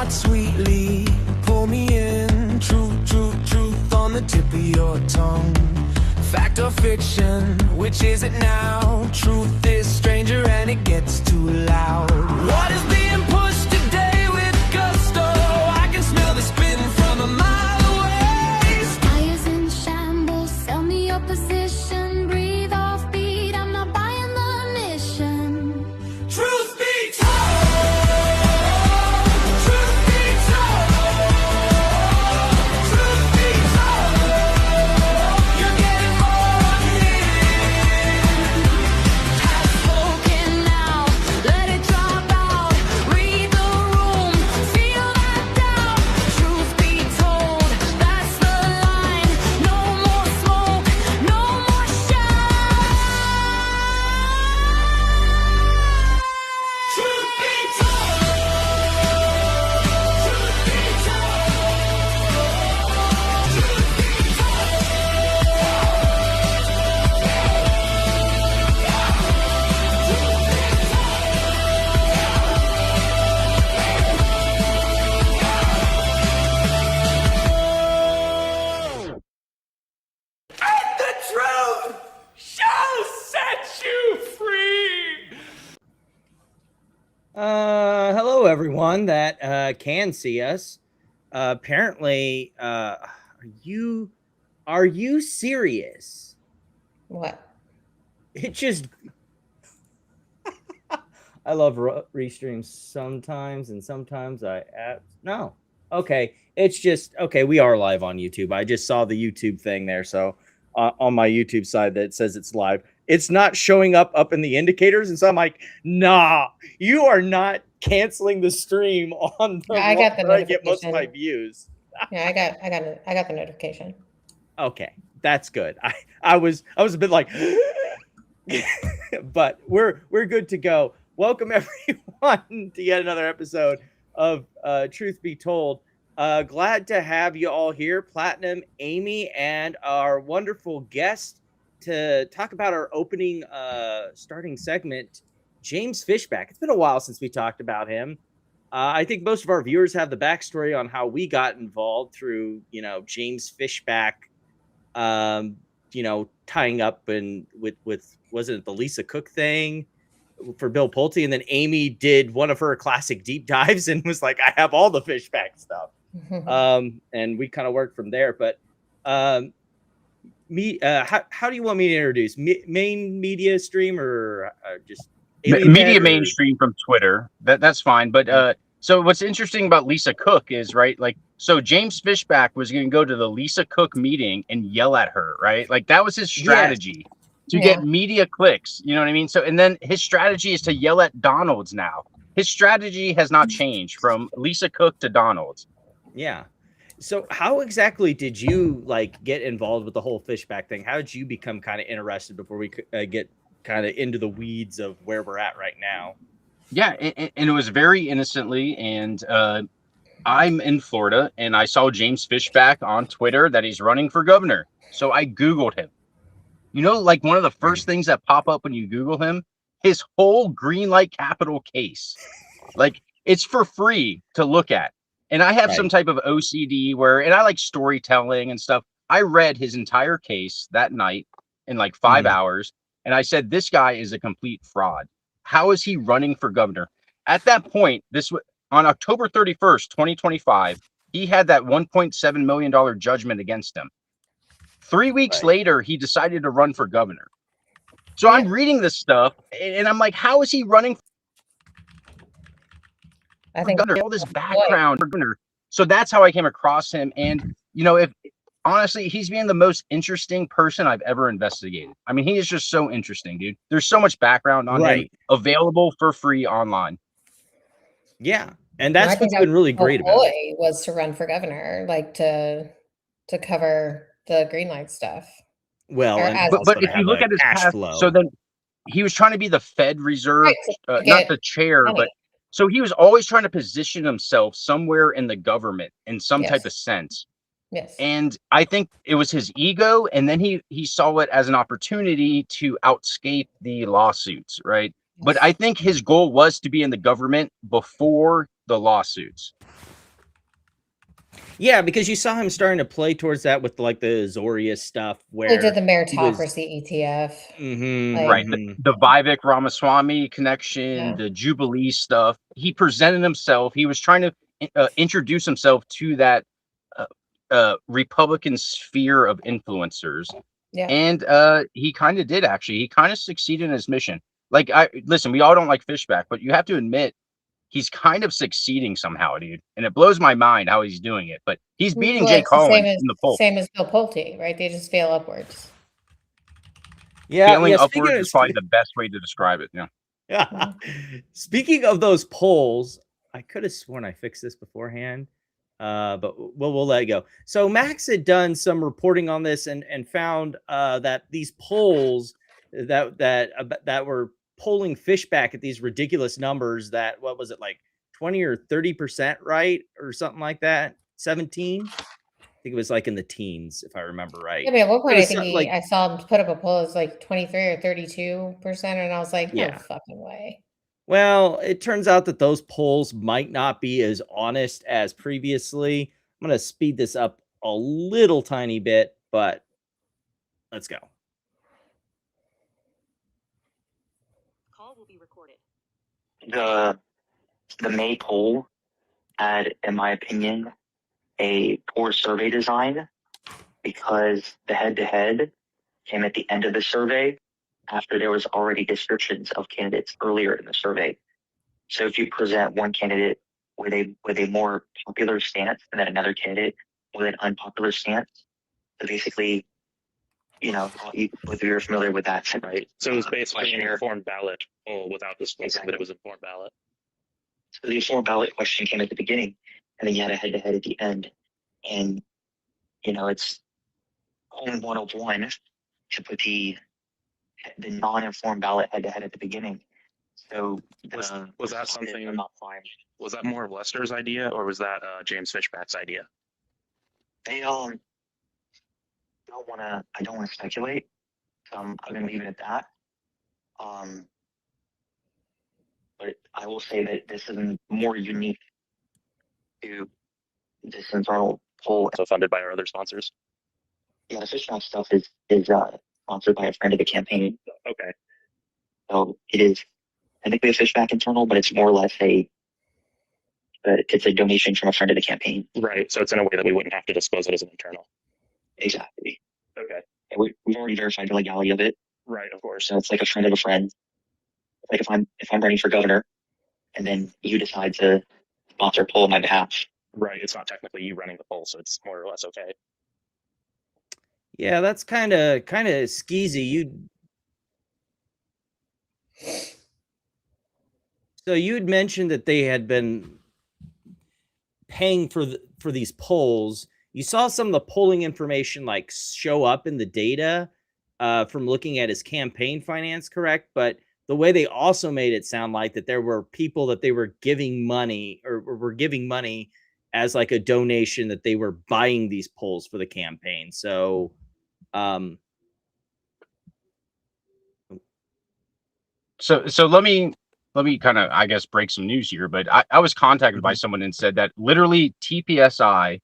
heart sweetly, pull me in. Truth on the tip of your tongue. Fact or fiction, which is it now? Truth is stranger and it gets too loud. What is being pushed today with gusto? I can smell the spin from a mile away. Fires in shambles, sell me your position. Breathe off beat, I'm not buying the mission. Truth be told, truth be told, truth be told, you're getting more of me. Have spoken now, let it drop out. Read the room, feel that doubt. Truth be told, that's the line. No more smoke, no more shine. Truth be told, truth be and the truth shall set you free. Hello everyone that can see us. Apparently, are you serious? What? It just I love restreams sometimes, and sometimes no. Okay, it's just okay. We are live on YouTube. I just saw the YouTube thing there, so on my YouTube side that says it's live. It's not showing up in the indicators, and so I'm like, nah, you are not canceling the stream on the I got the where I get most of notification. my views. Yeah, I got the notification. Okay, that's good. I was a bit like, but we're good to go. Welcome everyone to yet another episode of Truth Be Told. Glad to have you all here, Platinum, Amy, and our wonderful guest to talk about our opening starting segment, James Fishback. It's been a while since we talked about him. I think most of our viewers have the backstory on how we got involved through, James Fishback, tying up and with wasn't it the Lisa Cook thing for Bill Pulte, and then Amy did one of her classic deep dives and was like, I have all the Fishback stuff. And we kind of worked from there. But how do you want me to introduce main media stream or just media mainstream from Twitter? That's fine. But so what's interesting about Lisa Cook is, right, like, so James Fishback was going to go to the Lisa Cook meeting and yell at her, right? Like that was his strategy to get media clicks. You know what I mean? So, and then his strategy is to yell at Donald's now. His strategy has not changed from Lisa Cook to Donald's. Yeah. So how exactly did you get involved with the whole Fishback thing? How did you become kind of interested before we get kind of into the weeds of where we're at right now? Yeah, and it was very innocently. And I'm in Florida, and I saw James Fishback on Twitter that he's running for governor. So I Googled him. Like one of the first things that pop up when you Google him, his whole Greenlight Capital case. Like, it's for free to look at. And I have some type of OCD and I like storytelling and stuff. I read his entire case that night in like 5 hours. And I said, this guy is a complete fraud. How is he running for governor? At that point, on October 31st, 2025, he had that $1.7 million judgment against him. 3 weeks later, he decided to run for governor. So I'm reading this stuff and I'm like, how is he running I think governor? All this background for governor. So that's how I came across him. And, if honestly, he's being the most interesting person I've ever investigated. I mean, he is just so interesting, dude. There's so much background on him available for free online. Yeah. And that's what's been really great about it. Was to run for governor, like to cover the Greenlight stuff. Well, but if you look at his cash flow, so then he was trying to be the Fed Reserve, not the chair, but so he was always trying to position himself somewhere in the government in some type of sense. Yes. And I think it was his ego. And then he saw it as an opportunity to outscape the lawsuits. Right. Yes. But I think his goal was to be in the government before the lawsuits. Yeah, because you saw him starting to play towards that with like the Azorius stuff They where did the he was meritocracy ETF. Like, Right. The Vivek Ramaswamy connection, Yeah. the Jubilee stuff. He presented himself. He was trying to introduce himself to that Republican sphere of influencers. Yeah. And he kind of did, actually. He kind of succeeded in his mission. Like, listen, we all don't like Fishback, but you have to admit he's kind of succeeding somehow, dude. And it blows my mind how he's doing it. But he's beating Well, Jay it's the Collins in the poll. same as Bill Pulte, right? They just fail upwards. Failing yeah. upwards is probably the best way to describe it. Yeah. Yeah. Speaking of those polls, I could have sworn I fixed this beforehand, but we'll let it go. So Max had done some reporting on this and found that these polls that were polling Fishback at these ridiculous numbers, that what was it, like 20 or 30%, right, or something like that, 17. I think it was like in the teens, if I remember right. I mean, at one point, It I was think like, I saw him put up a poll. It was like 23 or 32%, and I was like, no yeah. fucking way. Well, it turns out that those polls might not be as honest as previously. I'm going to speed this up a little tiny bit, but let's go. Call will be recorded. The May poll had, in my opinion, a poor survey design because the head-to-head came at the end of the survey after there was already descriptions of candidates earlier in the survey. So if you present one candidate with a more popular stance and then another candidate with an unpopular stance, so basically, if you're familiar with that, right? So it was basically an informed ballot poll without disclosing that it was informed ballot. So the informed ballot question came at the beginning, and then you had a head-to-head at the end. And, it's only 101 to put the non-informed ballot head-to-head at the beginning. So was that something? I'm not fine. Was that more of Lester's idea, or was that James Fishback's idea? I don't want to speculate. So I'm going to leave it at that. But I will say that this is more unique to this internal poll. So funded by our other sponsors. Yeah, the Fishback stuff is sponsored by a friend of the campaign. Okay. So it is technically a Fishback internal, but it's more or less it's a donation from a friend of the campaign. Right. So it's in a way that we wouldn't have to disclose it as an internal. Exactly. Okay. And we've already verified the legality of it. Right. Of course. So it's like a friend of a friend. Like if I'm running for governor, and then you decide to sponsor a poll on my behalf. Right. It's not technically you running the poll, so it's more or less okay. Yeah, that's kind of skeezy. So you had mentioned that they had been paying for these polls. You saw some of the polling information like show up in the data from looking at his campaign finance, correct? But the way they also made it sound like that there were people that they were giving money or were giving money as like a donation, that they were buying these polls for the campaign. So, So let me kind of, I guess, break some news here. But I was contacted by someone and said that literally TPSI,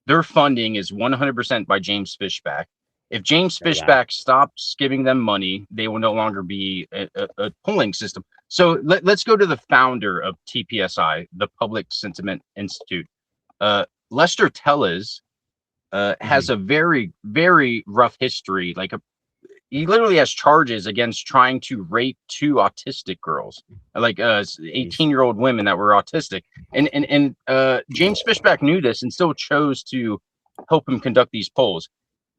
their funding is 100% by James Fishback. If James Fishback stops giving them money, they will no longer be a polling system. So let's go to the founder of TPSI, the Public Sentiment Institute. Lester Tellez has a very, very rough history. Like he literally has charges against trying to rape 2 autistic girls, like 18-year-old women that were autistic. And James Fishback knew this and still chose to help him conduct these polls.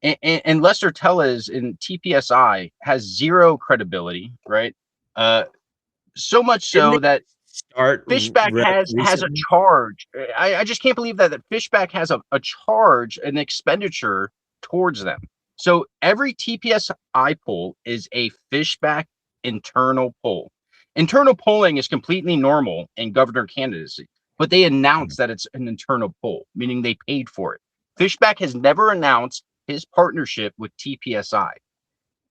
And Lester Tellez in TPSI has zero credibility, right? So much so that Fishback has a charge. I just can't believe that Fishback has a charge, an expenditure towards them. So every TPSI poll is a Fishback internal poll. Internal polling is completely normal in governor candidacy, but they announce that it's an internal poll, meaning they paid for it. Fishback has never announced his partnership with TPSI.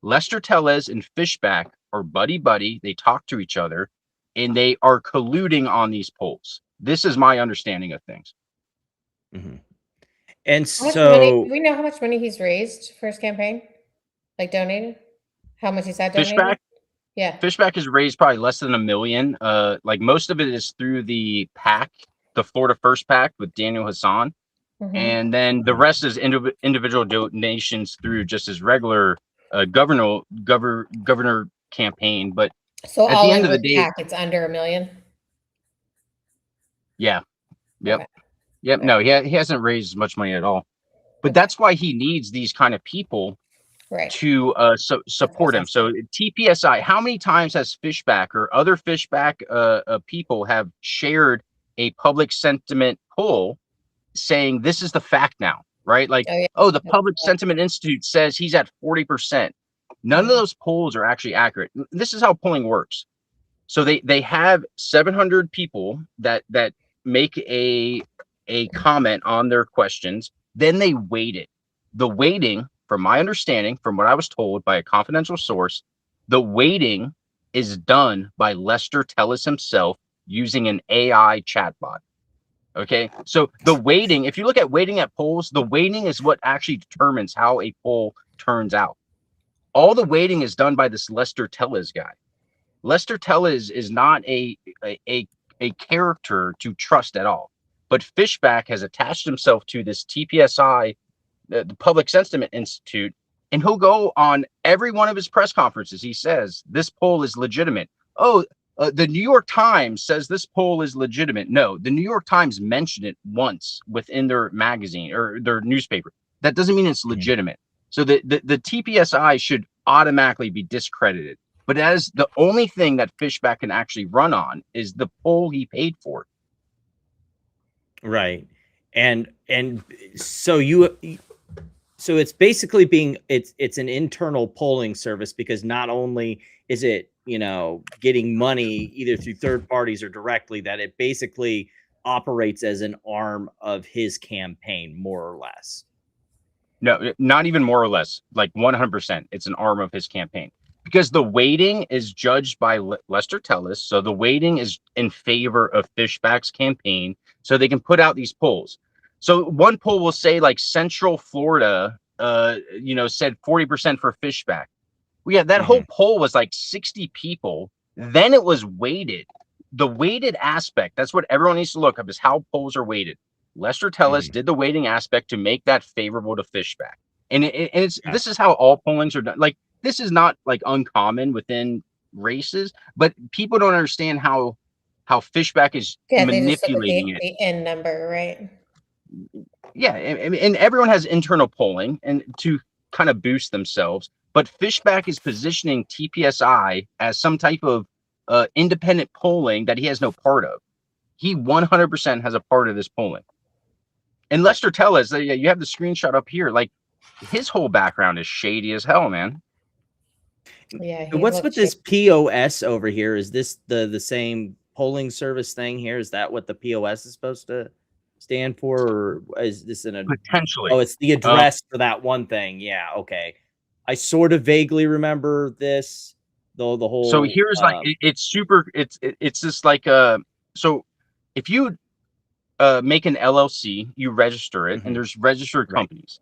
Lester Tellez and Fishback are buddy-buddy. They talk to each other, and they are colluding on these polls. This is my understanding of things. Mm-hmm. And How much money? so Do we know how much money he's raised for his campaign? Like donated? How much he's had donated? Fishback, Yeah. Fishback has raised probably less than $1 million. Like most of it is through the PAC, the Florida First PAC with Daniel Hassan, Mhm. and then the rest is individual donations through just his regular governor campaign. But So at all the in end of the with day, PAC, it's under $1 million. yeah, yep, Okay. yep. Okay. No, he hasn't raised much money at all. But Okay. that's why he needs these kind of people Right. to support him. So TPSI, how many times has Fishback or other Fishback people have shared a public sentiment poll saying this is the fact now, right? Like, Oh, yeah. oh, the Public Sentiment Institute says he's at 40%. None of those polls are actually accurate. This is how polling works. So they have 700 people that make a comment on their questions. Then they weight it. The weighting, from my understanding, from what I was told by a confidential source, the weighting is done by Lester Tellis himself using an AI chatbot. Okay, so the weighting, if you look at weighting at polls, the weighting is what actually determines how a poll turns out. All the weighting is done by this Lester Tellis guy. Lester Tellis is not a character to trust at all. But Fishback has attached himself to this TPSI, the Public Sentiment Institute, and he'll go on every one of his press conferences. He says this poll is legitimate. Oh, the New York Times says this poll is legitimate. No, the New York Times mentioned it once within their magazine or their newspaper. That doesn't mean it's legitimate. So the TPSI should automatically be discredited. But that is the only thing that Fishback can actually run on is the poll he paid for. right. And so so it's basically it's an internal polling service, because not only is it, getting money either through third parties or directly, that it basically operates as an arm of his campaign, more or less. No, not even more or less, like 100%. It's an arm of his campaign because the weighting is judged by Lester Tellis. So the weighting is in favor of Fishback's campaign, so they can put out these polls. So one poll will say like Central Florida, said 40% for Fishback. Well, yeah, that whole poll was like 60 people. Then it was weighted. The weighted aspect, that's what everyone needs to look up, is how polls are weighted. Lester Tellis did the weighting aspect to make that favorable to Fishback. And this is how all pollings are done. Like, this is not like uncommon within races, but people don't understand how Fishback is manipulating it. The end number, right? Yeah, and everyone has internal polling and to kind of boost themselves, but Fishback is positioning TPSI as some type of independent polling that he has no part of. He 100% has a part of this polling. And Lester Tellis, you have the screenshot up here. Like, his whole background is shady as hell, man. Yeah. What's with this POS over here? Is this the same polling service thing here? Is that what the POS is supposed to stand for, or is this potentially? Oh, it's the address for that one thing. Yeah, okay. I sort of vaguely remember this, though. The whole. So here's it's super. It's just like so if you make an LLC, you register it, and there's registered companies.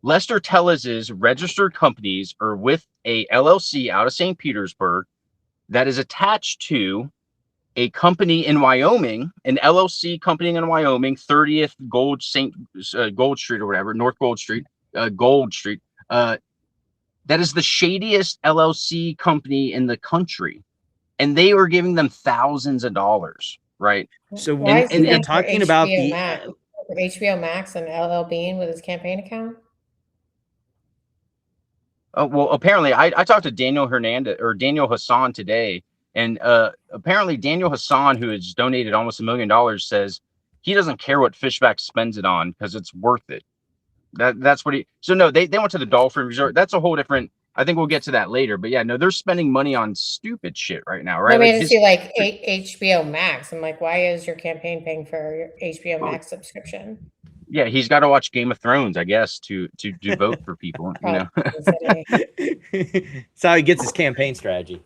Lester Tellis's registered companies are with a LLC out of St. Petersburg that is attached to a company in Wyoming, an LLC company in Wyoming, 30th Gold Street or whatever, North Gold Street, Gold Street. That is the shadiest LLC company in the country, and they were giving them thousands of dollars, right? So why is he talking about the HBO Max and LL Bean with his campaign account? Oh, well, apparently I talked to Daniel Hassan today, and apparently Daniel Hassan, who has donated almost $1 million, says he doesn't care what Fishback spends it on because it's worth it. That's what he. So no, they went to the Dolphin Resort. That's a whole different. I think we'll get to that later. But yeah, no, they're spending money on stupid shit right now, right? I mean, see, like HBO Max. I'm like, why is your campaign paying for your HBO Max subscription? Yeah, he's got to watch Game of Thrones, I guess, to vote for people. That's how he gets his campaign strategy.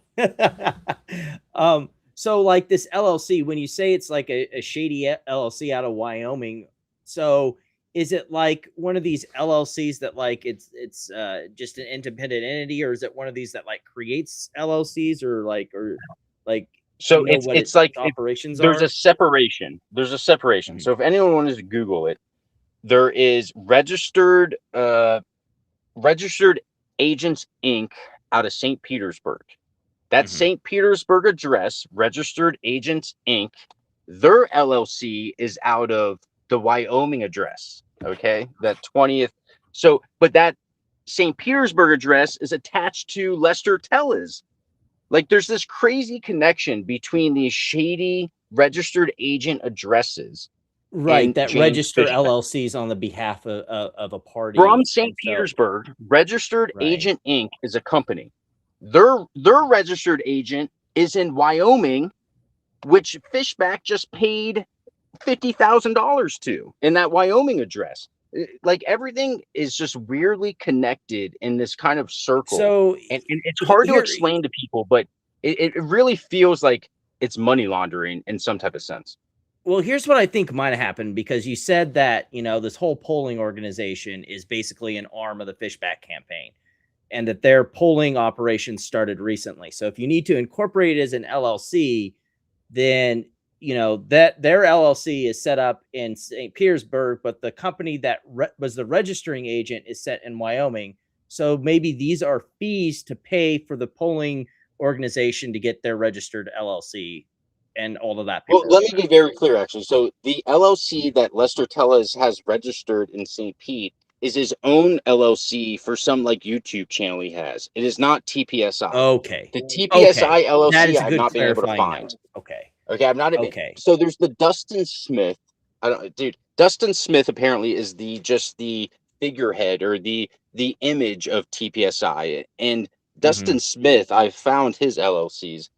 So like this LLC, when you say it's like a shady LLC out of Wyoming, so is it like one of these LLCs that like it's just an independent entity, or is it one of these that like creates LLCs, or like So you know what it's like operations there's are? a separation. There's a separation. So if anyone wanted to Google it, there is registered Agents Inc. out of St. Petersburg. That St. Petersburg address, Registered Agents Inc., their LLC is out of the Wyoming address. Okay, that 20th. So, but that St. Petersburg address is attached to Lester Tella's. Like, there's this crazy connection between these shady registered agent addresses Right, and that James register Fishback. LLCs on the behalf of a party From St. and so- Petersburg, Registered Right. Agent Inc. is a company. Their registered agent is in Wyoming, which Fishback just paid $50,000 to in that Wyoming address. Like, everything is just weirdly connected in this kind of circle. So And it's hard to here- explain to people, but it really feels like it's money laundering in some type of sense. Well, here's what I think might have happened, because you said that, you know, this whole polling organization is basically an arm of the Fishback campaign, and that their polling operations started recently. So if you need to incorporate it as an LLC, then, you know, that their LLC is set up in St. Petersburg, but the company that was the registering agent is set in Wyoming. So maybe these are fees to pay for the polling organization to get their registered LLC and all of that. Well, let me be very clear, actually. So the LLC that Lester Tellez has registered in St. Pete is his own LLC for some like YouTube channel he has. It is not TPSI. Okay. The TPSI LLC That is a I've good not been able to clarifying find. note. Okay. Okay, I'm not. Okay. So there's the Dustin Smith. Dustin Smith apparently is the figurehead or the image of TPSI. And Dustin Smith, I found his LLCs,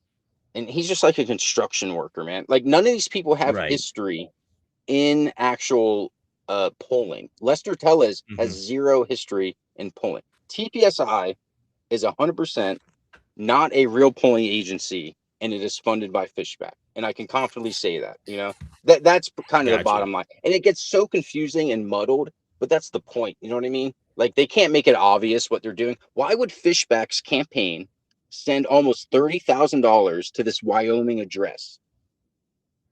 and he's just like a construction worker, man. Like, none of these people have Right. history in actual polling. Lester Tellez has zero history in polling. TPSI is 100% not a real polling agency, and it is funded by Fishback. And I can confidently say that, you know, that's kind of the bottom line. And it gets so confusing and muddled, but that's the point. You know what I mean? Like, they can't make it obvious what they're doing. Why would Fishback's campaign send almost $30,000 to this Wyoming address?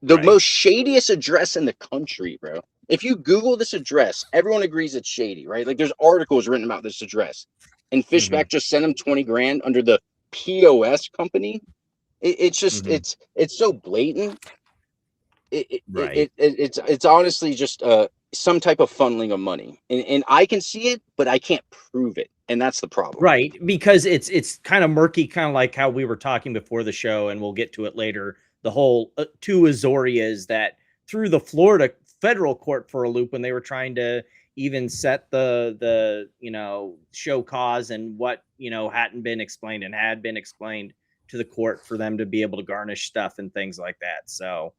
The most shadiest address in the country, bro. If you Google this address, everyone agrees it's shady, right? Like, there's articles written about this address. And Fishback just sent him 20 grand under the POS company. It's just it's so blatant. It's honestly just some type of funneling of money, and I can see it, but I can't prove it, and that's the problem. Right, because it's kind of murky, kind of like how we were talking before the show, and we'll get to it later. The whole two Azorias that threw the Florida federal court for a loop when they were trying to even set the you know, show cause and what, you know, hadn't been explained and had been explained to the court for them to be able to garnish stuff and things like that. So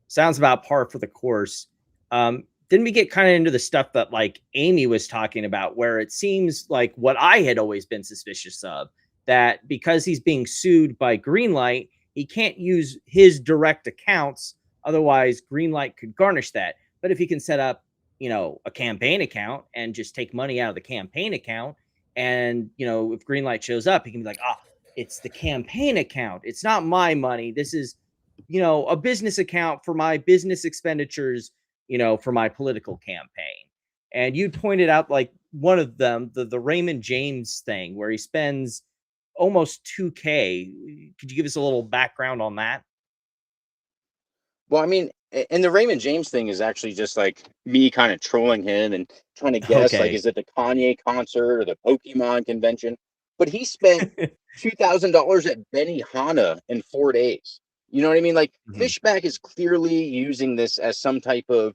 sounds about par for the course. Then we get kind of into the stuff that like Amy was talking about, where it seems like what I had always been suspicious of, that because he's being sued by Greenlight, he can't use his direct accounts. Otherwise, Greenlight could garnish that. But if he can set up, you know, a campaign account and just take money out of the campaign account, and, you know, if Greenlight shows up, he can be like, ah, it's the campaign account. It's not my money. This is, you know, a business account for my business expenditures, you know, for my political campaign. And you pointed out like one of them, the Raymond James thing, where he spends almost $2K. Could you give us a little background on that? Well, I mean, and the Raymond James thing is actually just like me kind of trolling him and trying to guess, like, is it the Kanye concert or the Pokemon convention? But he spent $2,000 at Benihana in 4 days. You know what I mean? Like, Fishback is clearly using this as some type of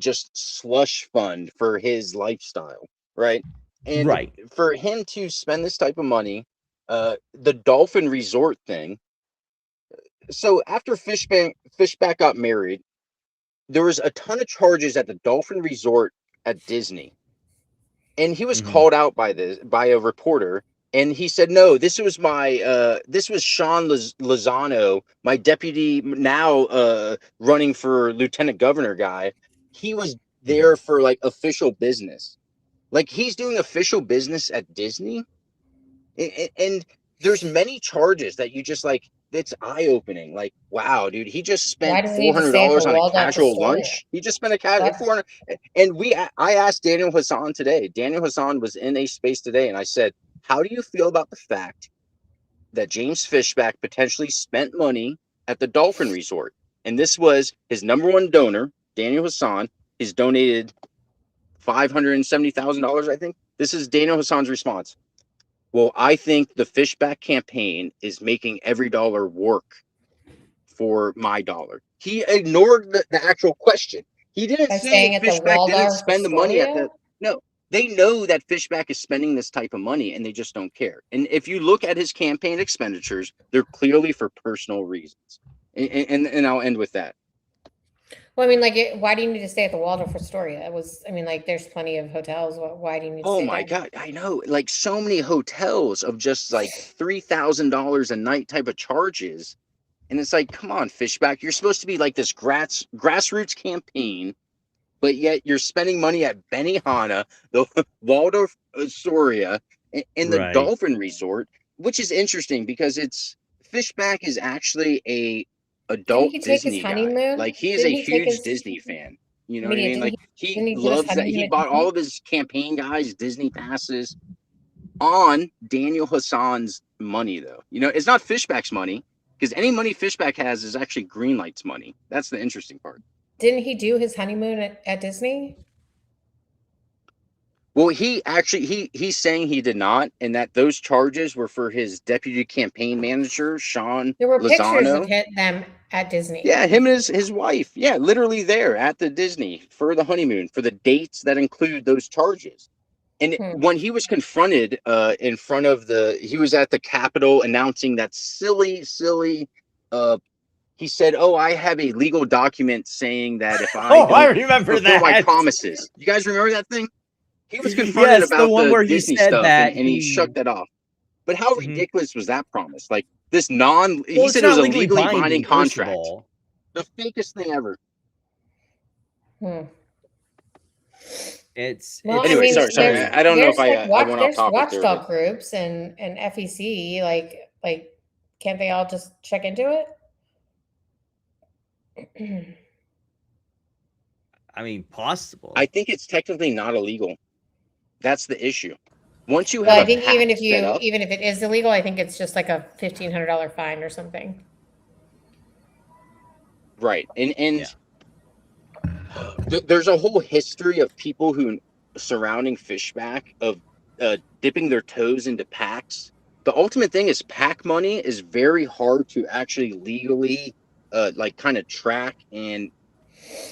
just slush fund for his lifestyle, right? And for him to spend this type of money, the Dolphin Resort thing. So after Fishback got married, there was a ton of charges at the Dolphin Resort at Disney. And he was called out by a reporter. And he said, no, this was Sean Lozano, my deputy, now running for lieutenant governor guy. He was there for like official business. Like he's doing official business at Disney, and there's many charges that you just like. It's eye opening. Like, wow, dude, he just Why spent does he need to stay at $400 the on a Waldorf casual Astoria? lunch. He just spent a What? 400. And I asked Daniel Hassan today. Daniel Hassan was in a space today, and I said, how do you feel about the fact that James Fishback potentially spent money at the Dolphin Resort? And this was his number one donor, Daniel Hassan. He's donated $570,000, I think. This is Daniel Hassan's response. Well, I think the Fishback campaign is making every dollar work for my dollar. He ignored the actual question. He didn't By say staying at the Fishback didn't Waldorf spend the money at Astoria? the. No, they know that Fishback is spending this type of money and they just don't care. And if you look at his campaign expenditures, they're clearly for personal reasons. And I'll end with that. Well, I mean, like, why do you need to stay at the Waldorf Astoria? It was, I mean, like, there's plenty of hotels. Why do you need to Oh stay my there? God, I know. Like so many hotels of just like $3,000 a night type of charges. And it's like, come on, Fishback, you're supposed to be like this grassroots campaign, but yet you're spending money at Benihana, the Waldorf Astoria, and the Right. Dolphin Resort, which is interesting because Fishback is actually a adult he take his Disney guy. honeymoon? Like he is Didn't a he take huge his- Disney fan. You know Media, what I mean? Like didn't he he do his loves that. He honeymoon at bought all Disney? of his campaign guys Disney passes on Daniel Hassan's money, though. You know, it's not Fishback's money because any money Fishback has is actually Greenlight's money. That's the interesting part. Didn't he do his honeymoon at Disney? Well, he actually he's saying he did not, and that those charges were for his deputy campaign manager, Sean There were pictures of Lozano. them at Disney. Yeah, him and his wife. Yeah, literally there at the Disney for the honeymoon, for the dates that include those charges. And when he was confronted in front of he was at the Capitol announcing that silly, he said, "Oh, I have a legal document saying that if I Oh, I remember fulfill my that. promises." You guys remember that thing? He was confronted Yes, about the one where he Disney said stuff, that and he he- shook that off. But how Mhm. ridiculous was that promise? Like this he Well, it's said it was not a legally binding first of contract. all. The fakest thing ever. It's Well, Anyway, I mean, sorry. there's- I don't know if there's, I went off there's topic there. watchdog but- groups and FEC, like can't they all just check into it? I mean, possible. I think it's technically not illegal. That's the issue. Once you Well, have I a think even pact if set up, even if it is illegal, I think it's just like a $1,500 fine or something. right, and there's a whole history of people who surrounding Fishback of dipping their toes into PACs. The ultimate thing is PAC money is very hard to actually legally like kind of track and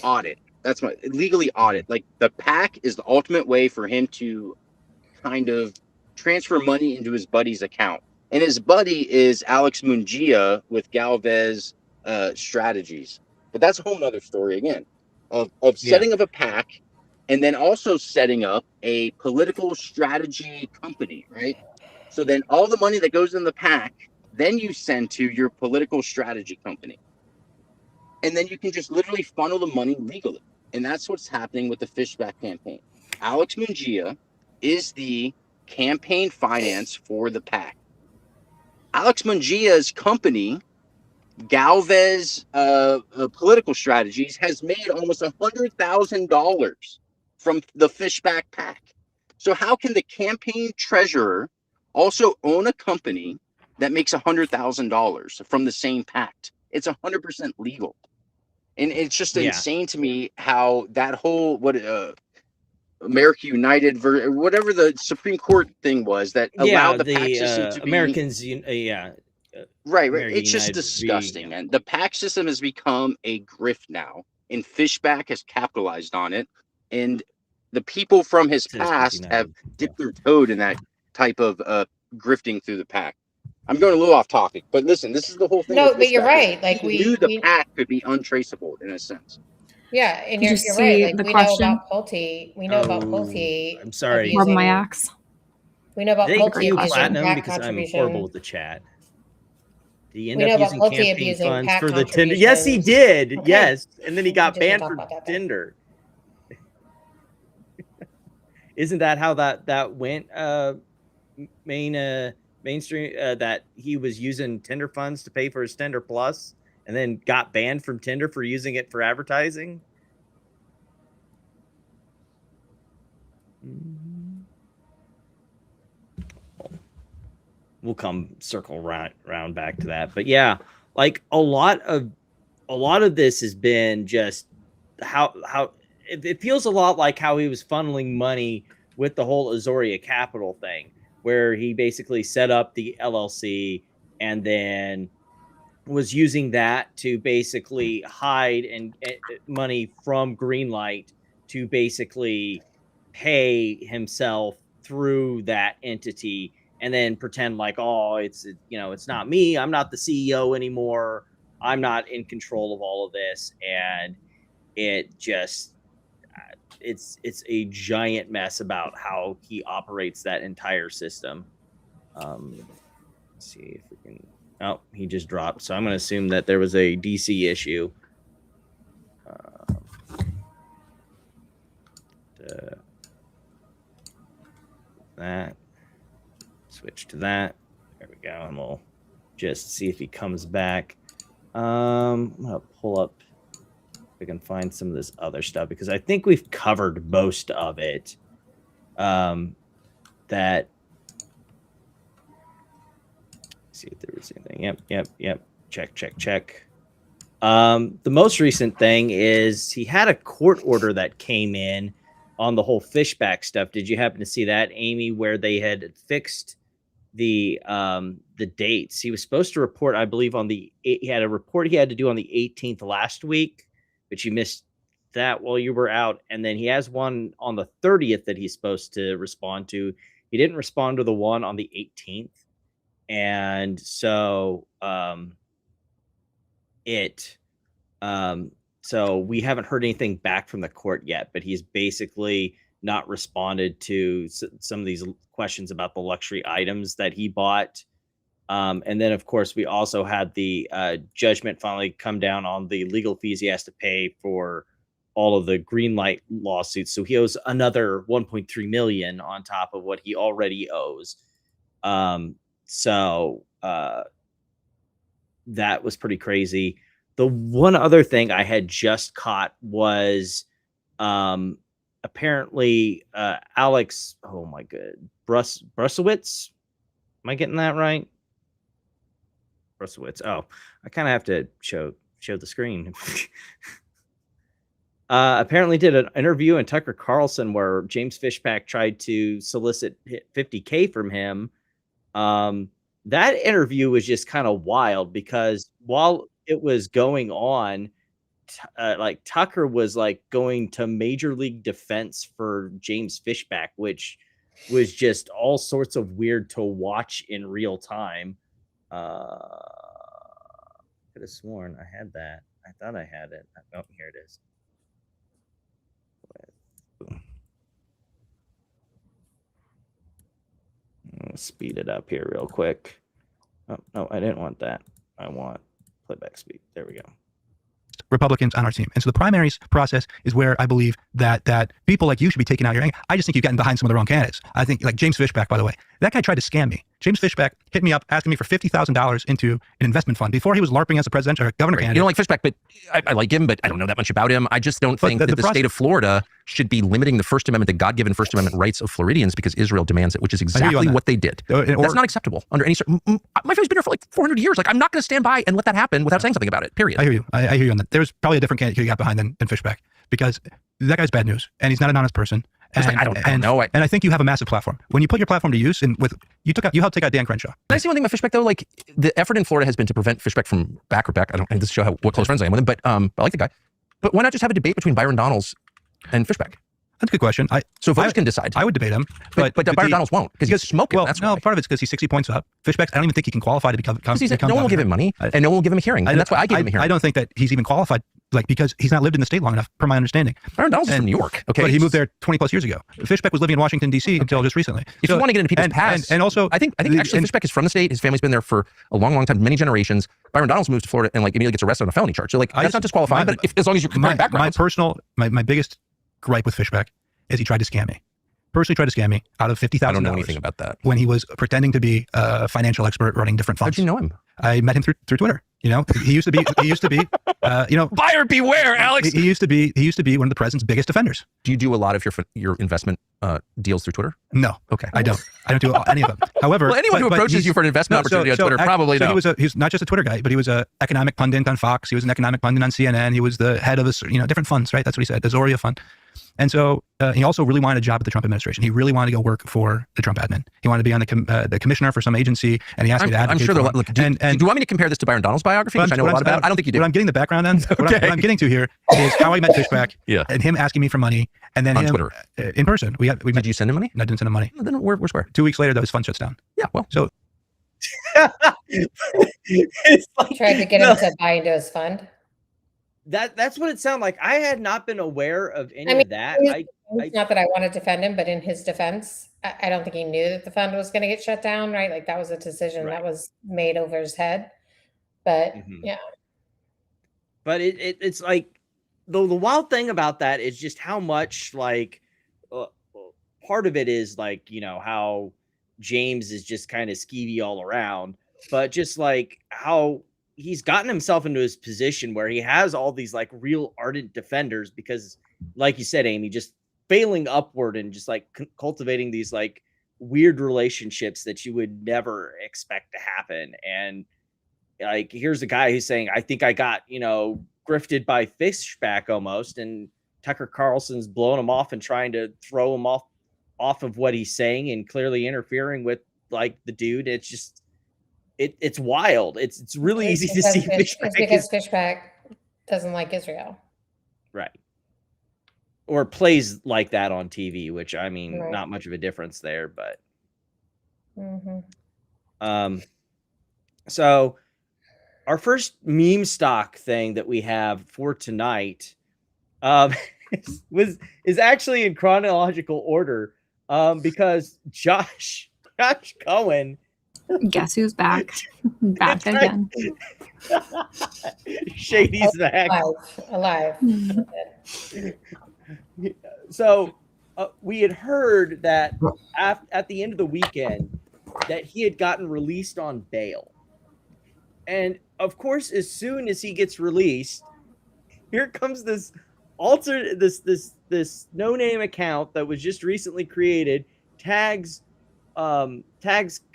audit. That's legally audit. Like the PAC is the ultimate way for him to kind of transfer money into his buddy's account. And his buddy is Alex Mungia with Galvez Strategies. But that's a whole nother story again of setting up a PAC and then also setting up a political strategy company, right? So then all the money that goes in the PAC, then you send to your political strategy company. And then you can just literally funnel the money legally. And that's what's happening with the Fishback campaign. Alex Mungia is the campaign finance for the PAC. Alex Mungia's company, Galvez Political Strategies, has made almost $100,000 from the Fishback PAC. So how can the campaign treasurer also own a company that makes $100,000 from the same PAC? It's 100% legal. And it's just insane to me how that whole America United, whatever the Supreme Court thing was that allowed the PAC system to be Americans, right. American It's just United disgusting, man. The PAC system has become a grift now, and Fishback has capitalized on it. And the people from his past have dipped their toe in that type of grifting through the PAC. I'm going a little off topic, but listen, this is the whole thing. No, but you're right. Like we knew the PAC could be untraceable in a sense. Yeah, and Did you're you right. see Like the we question? know about Pulte. We know about Pulte. I'm sorry. Rub my axe. We know about Thank Pulte you, abusing Platinum, PAC because I'm contribution. horrible with the chat. Did he end We know up about using Pulte campaign abusing funds PAC for the Tinder? Yes, he contributions. did. Okay. Yes, and then he got We just banned talked for about that. Tinder. isn't that how that went? Mainstream that he was using Tinder funds to pay for his Tinder Plus, and then got banned from Tinder for using it for advertising. We'll come circle round back to that, but yeah, like a lot of this has been just how it feels a lot like how he was funneling money with the whole Azoria Capital thing, where he basically set up the LLC and then was using that to basically hide and money from Greenlight to basically pay himself through that entity, and then pretend like, oh, it's not me. I'm not the CEO anymore. I'm not in control of all of this. And it just, it's a giant mess about how he operates that entire system. Let's see if we can, oh, he just dropped. So I'm going to assume that there was a DC issue. That. Switch to that. There we go. And we'll just see if he comes back. I'm going to pull up if I can find some of this other stuff, because I think we've covered most of it. That. See if there was anything. Yep. Check. The most recent thing is he had a court order that came in on the whole Fishback stuff. Did you happen to see that, Amy, where they had fixed the dates? He was supposed to report, I believe, he had a report he had to do on the 18th last week, but you missed that while you were out. And then he has one on the 30th that he's supposed to respond to. He didn't respond to the one on the 18th. And so so we haven't heard anything back from the court yet, but he's basically not responded to some of these questions about the luxury items that he bought. And then, of course, we also had the judgment finally come down on the legal fees he has to pay for all of the Greenlight lawsuits. So he owes another 1.3 million on top of what he already owes. So that was pretty crazy. The one other thing I had just caught was apparently Alex, oh my god, Brussowitz. Am I getting that right? Brussowitz. Oh, I kind of have to show the screen. Apparently did an interview in Tucker Carlson where James Fishback tried to solicit $50K from him. That interview was just kind of wild, because while it was going on, like Tucker was like going to Major League Defense for James Fishback, which was just all sorts of weird to watch in real time. Could have sworn I had that. I thought I had it. Oh, here it is. I'll speed it up here real quick. Oh, no, I didn't want that. I want playback speed. There we go. Republicans on our team. And so the primaries process is where I believe that people like you should be taking out your anger. I just think you've gotten behind some of the wrong candidates. I think, like James Fishback, by the way, that guy tried to scam me. James Fishback hit me up asking me for $50,000 into an investment fund before he was LARPing as a president or a governor candidate. You don't like Fishback, but I like him, but I don't know that much about him. I just don't think that the state of Florida should be limiting the First Amendment, the God-given First Amendment rights of Floridians because Israel demands it, which is exactly what they did. That's not acceptable under any. My family's been here for like 400 years. Like, I'm not going to stand by and let that happen without saying something about it. Period. I hear you. I hear you on that. There's probably a different candidate you got behind than Fishback, because that guy's bad news, and he's not an honest person. And, I don't know. And I think you have a massive platform. When you put your platform to use, and you helped take out Dan Crenshaw. Can I say one thing about Fishback though? Like, the effort in Florida has been to prevent Fishback from back. I don't show what close friends I am with him, but I like the guy. But why not just have a debate between Byron Donalds and Fishback? That's a good question. So voters can decide. I would debate him, but Byron Donalds won't because he's smoking. Well, that's no, why. part of it's because he's 60 points up. Fishback's, I don't even think he can qualify to become no one will give him money, and no one will give him a hearing, and that's why I gave him a hearing. I don't think that he's even qualified, like, because he's not lived in the state long enough, per my understanding. Byron Donalds is from New York, okay, but he moved there 20 plus years ago. Fishback was living in Washington D.C. until just recently. If you want to get into people's past, and also, I think actually Fishback is from the state. His family's been there for a long time, many generations. Byron Donalds moves to Florida and like immediately gets arrested on a felony charge. So like that's not disqualifying, but as long as you're comparing backgrounds. My biggest gripe with Fishback is he tried to scam me. personally tried to scam me out of $50,000. I don't know anything about that. When he was pretending to be a financial expert running different funds. How'd you know him? I met him through Twitter. You know, he used to be, buyer beware, Alex. He used to be one of the president's biggest defenders. Do you do a lot of your investment deals through Twitter? No. Okay. I don't do any of them. However, well, anyone who approaches you for an investment opportunity on Twitter probably knows. He's not just a Twitter guy, but he was an economic pundit on Fox. He was an economic pundit on CNN. He was the head of different funds, right? That's what he said, the Zoria fund. And so he also really wanted a job at the Trump administration. He really wanted to go work for the Trump admin. He wanted to be on the commissioner for some agency, and he asked me to advocate. I'm sure. Look, do you want me to compare this to Byron Donald's biography, which I know a lot about? I don't think you do. What I'm getting the background on, okay. what I'm getting to here is how I met Fishback, yeah, and him asking me for money, and then on Twitter, in person. We met. Did you send him money? No, I didn't send him money. No, then we're square. 2 weeks later, his fund shuts down. Yeah, well, so tried to get him to buy into his fund. That's what it sounded like. I had not been aware of any of that. It's not that I want to defend him, but in his defense, I don't think he knew that the fund was going to get shut down, right? Like that was a decision that was made over his head. But yeah. But it's like the wild thing about that is just how much like part of it is like, how James is just kind of skeevy all around, but just like how he's gotten himself into his position where he has all these like real ardent defenders because, like you said, Amy, just failing upward and just like cultivating these like weird relationships that you would never expect to happen. And like, here's a guy who's saying, I think I got, grifted by Fishback almost. And Tucker Carlson's blowing him off and trying to throw him off of what he's saying and clearly interfering with like the dude. It's just, it's wild. It's really easy to see. Fishback it's because Fishback doesn't like Israel. Right. Or plays like that on TV, which I mean, not much of a difference there, but. So our first meme stock thing that we have for tonight is actually in chronological order because Josh Cohen. Guess who's back? Back again. Shady's back. Alive. So we had heard that at the end of the weekend that he had gotten released on bail. And of course, as soon as he gets released, here comes this this no-name account that was just recently created, tags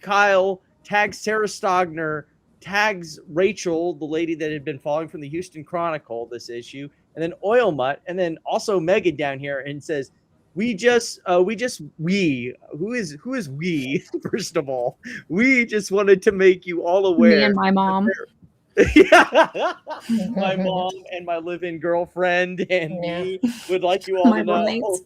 Kyle, tags Sarah Stogner, tags Rachel, the lady that had been following from the Houston Chronicle this issue, and then Oil Mutt, and then also Megan down here, and says, who is we? First of all, we just wanted to make you all aware. Me and my mom. My mom and my live-in girlfriend and me would like you all to know.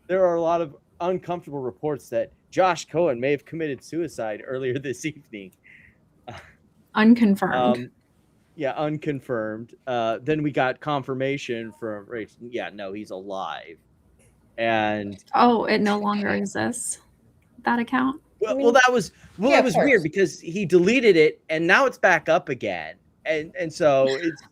There are a lot of uncomfortable reports that Josh Cohen may have committed suicide earlier this evening. Unconfirmed. Yeah, unconfirmed. Then we got confirmation from Rachel. Yeah, no, he's alive. And it no longer exists. That account. Well, that was it was weird because he deleted it and now it's back up again. And so it's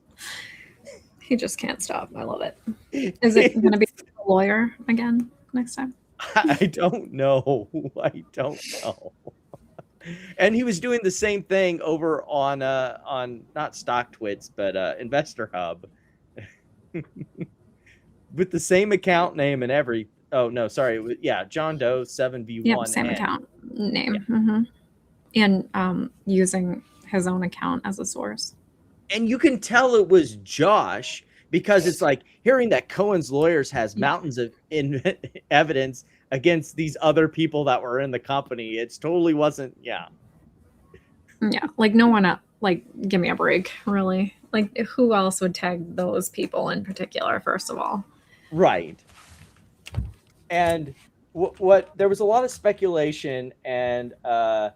he just can't stop. I love it. Is it going to be a lawyer again next time? I don't know. And he was doing the same thing over on not StockTwits, but Investor Hub with the same account name and every. Oh no, sorry. John Doe 7v1. Yep, same account name. Yeah. And using his own account as a source. And you can tell it was Josh because it's like hearing that Cohen's lawyers has mountains of evidence against these other people that were in the company. It's totally wasn't. Yeah, like no one give me a break, really. Like who else would tag those people in particular, first of all? Right. And what there was a lot of speculation, and I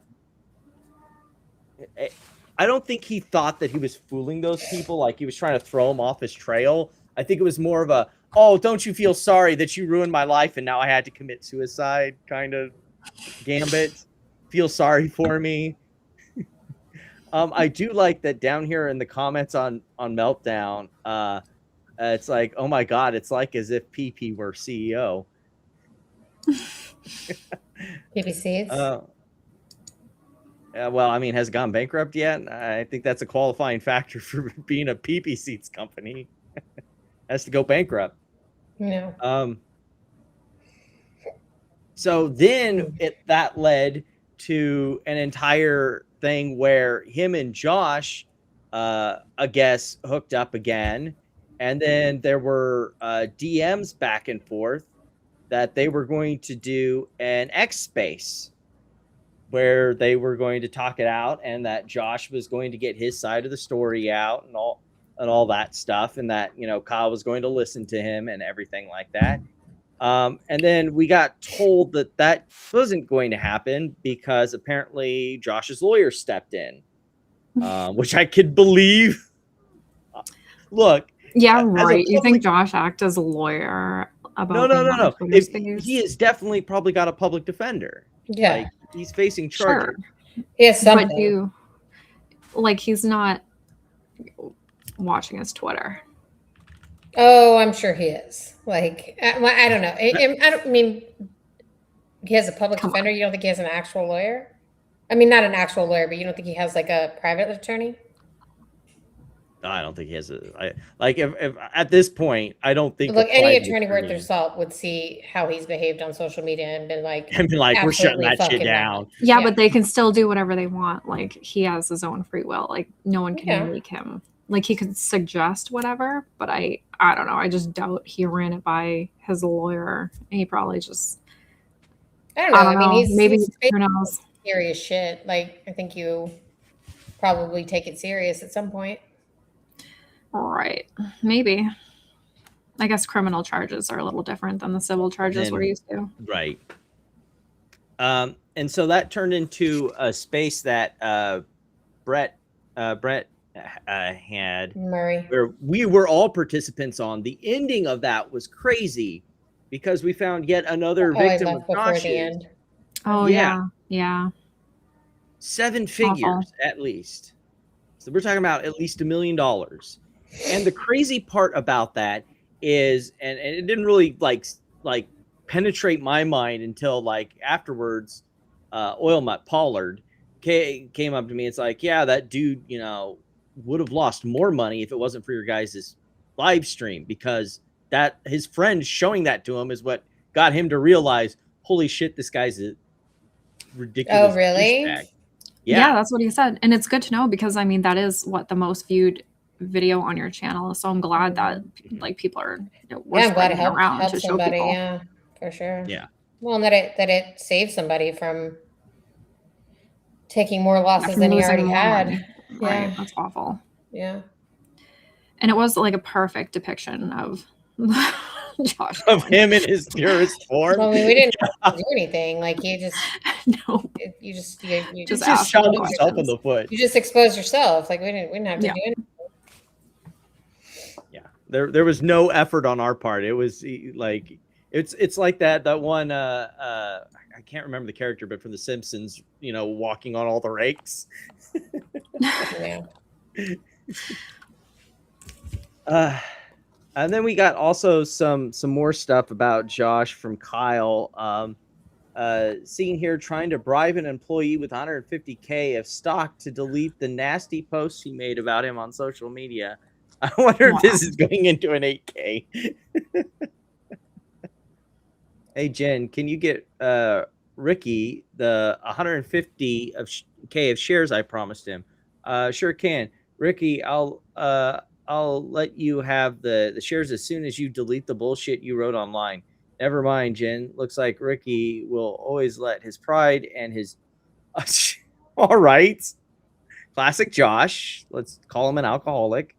don't think he thought that he was fooling those people, like he was trying to throw them off his trail. I think it was more of a, oh, don't you feel sorry that you ruined my life and now I had to commit suicide kind of gambit. Feel sorry for me. I do like that down here in the comments on Meltdown, It's like, oh my God, it's like as if PP were CEO. PP Seeds? Well, I mean, has it gone bankrupt yet? I think that's a qualifying factor for being a PP Seeds company. Has to go bankrupt. No. So then that led to an entire thing where him and Josh, I guess, hooked up again. And then there were DMs back and forth that they were going to do an X space where they were going to talk it out, and that Josh was going to get his side of the story out and all that stuff, and that, you know, Kyle was going to listen to him and everything like that. And then we got told that wasn't going to happen because apparently Josh's lawyer stepped in, which I could believe. Look. Yeah, right. You think Josh acted as a lawyer about No. He has definitely probably got a public defender. Yeah. Like, he's facing charges. Sure. Yes, something. But he's not watching his Twitter. Oh, I'm sure he is. Like, I don't know. I don't mean he has a public defender. You don't think he has an actual lawyer? I mean, not an actual lawyer, but you don't think he has like a private attorney? No, I don't think he has if at this point, I don't think. Look, any attorney worth their salt would see how he's behaved on social media and been like, we're shutting that shit down. Yeah, but they can still do whatever they want. Like, he has his own free will. Like, no one can make him. Like, he could suggest whatever, but I don't know. I just doubt he ran it by his lawyer. He probably just. I don't know. I mean, he's who knows? Serious shit. Like, I think you probably take it serious at some point. Right. Maybe. I guess criminal charges are a little different than the civil charges we're used to. Right. And so that turned into a space that Brett had Murray, where we were all participants on. The ending of that was crazy because we found yet another victim of Josh's. The end. Oh yeah. 7 figures at least. So we're talking about at least $1 million. And the crazy part about that is, and it didn't really like penetrate my mind until like afterwards, Oil Mutt Pollard came up to me. It's like, yeah, that dude, you know, would have lost more money if it wasn't for your guys' live stream, because that his friend showing that to him is what got him to realize, holy shit, this guy's a ridiculous. Oh, really? Yeah, that's what he said. And it's good to know because, I mean, that is what the most viewed video on your channel. So I'm glad that like people are I'm glad it helped to show somebody. people. Yeah, for sure. Yeah. Well, and that it saved somebody from taking more losses than he already had. Money. Yeah, right. That's awful. Yeah. And it was like a perfect depiction of Josh. Of him in his purest form. Well, I mean, we didn't have to do anything. Like, you just you just shot himself in the foot. You just exposed yourself. Like, we didn't have to do anything. Yeah. There was no effort on our part. It was like it's like that one I can't remember the character, but from The Simpsons, you know, walking on all the rakes. Yeah. And then we got also some more stuff about Josh from Kyle. Seeing here, trying to bribe an employee with $150K of stock to delete the nasty posts he made about him on social media. I wonder if this is going into an 8K. Hey, Jen, can you get Ricky the 150K of shares I promised him? Sure can. Ricky, I'll let you have the shares as soon as you delete the bullshit you wrote online. Never mind, Jen. Looks like Ricky will always let his pride and his... All right. Classic Josh. Let's call him an alcoholic.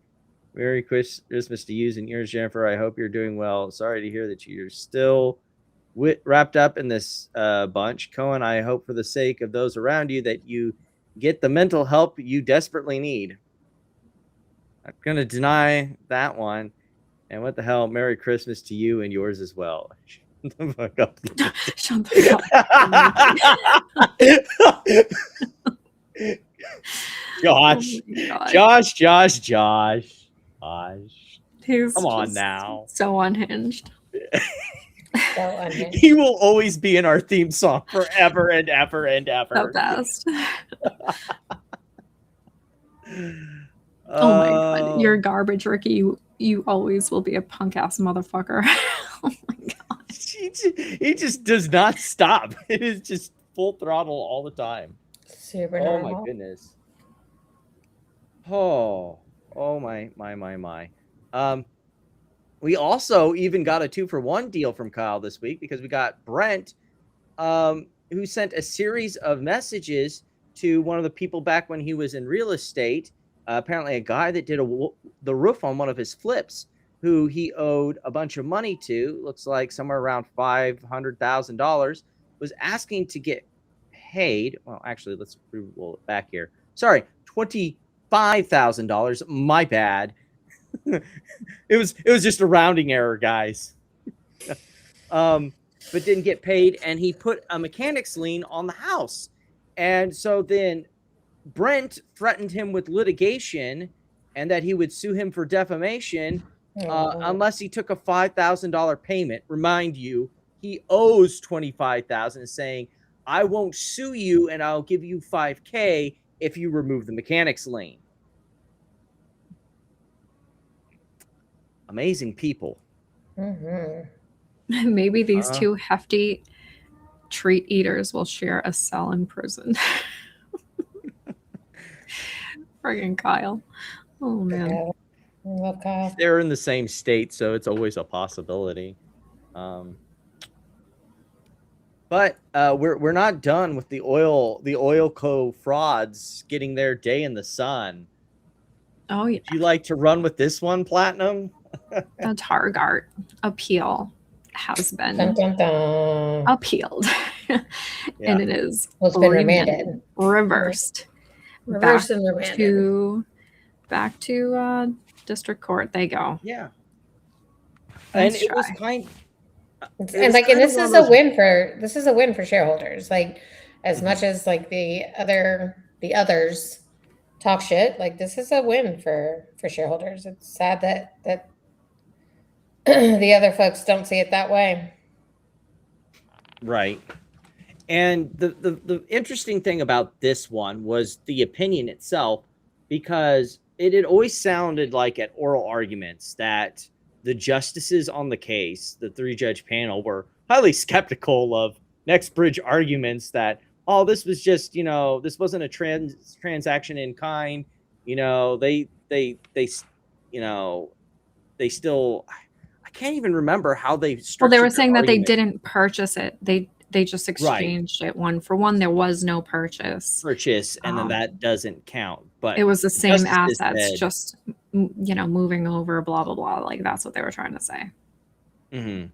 Merry Christmas to you and yours, Jennifer. I hope you're doing well. Sorry to hear that you're still wrapped up in this bunch. Cohen, I hope for the sake of those around you that you get the mental help you desperately need. I'm going to deny that one. And what the hell? Merry Christmas to you and yours as well. Shut the fuck up. Shut the fuck up. Josh. He's Come on just now. so unhinged. So unhinged. He will always be in our theme song forever and ever and The ever. best. Oh my god, you're garbage, Ricky. You always will be a punk ass motherfucker. Oh my god. He just does not stop. It is just full throttle all the time. Super Oh normal. my goodness. Oh my. We also even got a 2-for-1 deal from Kyle this week because we got Brent, who sent a series of messages to one of the people back when he was in real estate. Apparently a guy that did the roof on one of his flips, who he owed a bunch of money to, looks like somewhere around $500,000, was asking to get paid. Well, actually, let's roll it back here. Sorry, $25,000. My bad. It was just a rounding error, guys. But didn't get paid, and he put a mechanics lien on the house. And so then Brent threatened him with litigation and that he would sue him for defamation unless he took a $5,000 payment. Remind you, he owes $25,000, saying, I won't sue you and I'll give you $5,000 if you remove the mechanics lien. Amazing people. Mm-hmm. Maybe these two hefty treat eaters will share a cell in prison. Friggin' Kyle. Oh man. I love Kyle. They're in the same state, so it's always a possibility. But we're not done with the oil co frauds getting their day in the sun. Oh yeah. Would you like to run with this one, Platinum? The Targgart appeal has been Dun, dun, dun. appealed. And it is Well, it's been remanded. Reversed. Reversed and remanded. Back to district court they go. Yeah. Nice And it was try. kind And like, and this is a win for shareholders. Like, as much as like the others talk shit, like this is a win for shareholders. It's sad that the other folks don't see it that way. right. And the interesting thing about this one was the opinion itself, because it had always sounded like at oral arguments that the justices on the case, the 3-judge panel, were highly skeptical of NextBridge arguments that, oh, this was just, this wasn't a transaction in kind. They still, I can't even remember how they structured. Well, they were saying that they argument. didn't purchase it. They just exchanged it one for one. There was no purchase. And then that doesn't count. But it was the same justices assets, said, just moving over, blah blah blah. Like that's what they were trying to say. Mm-hmm.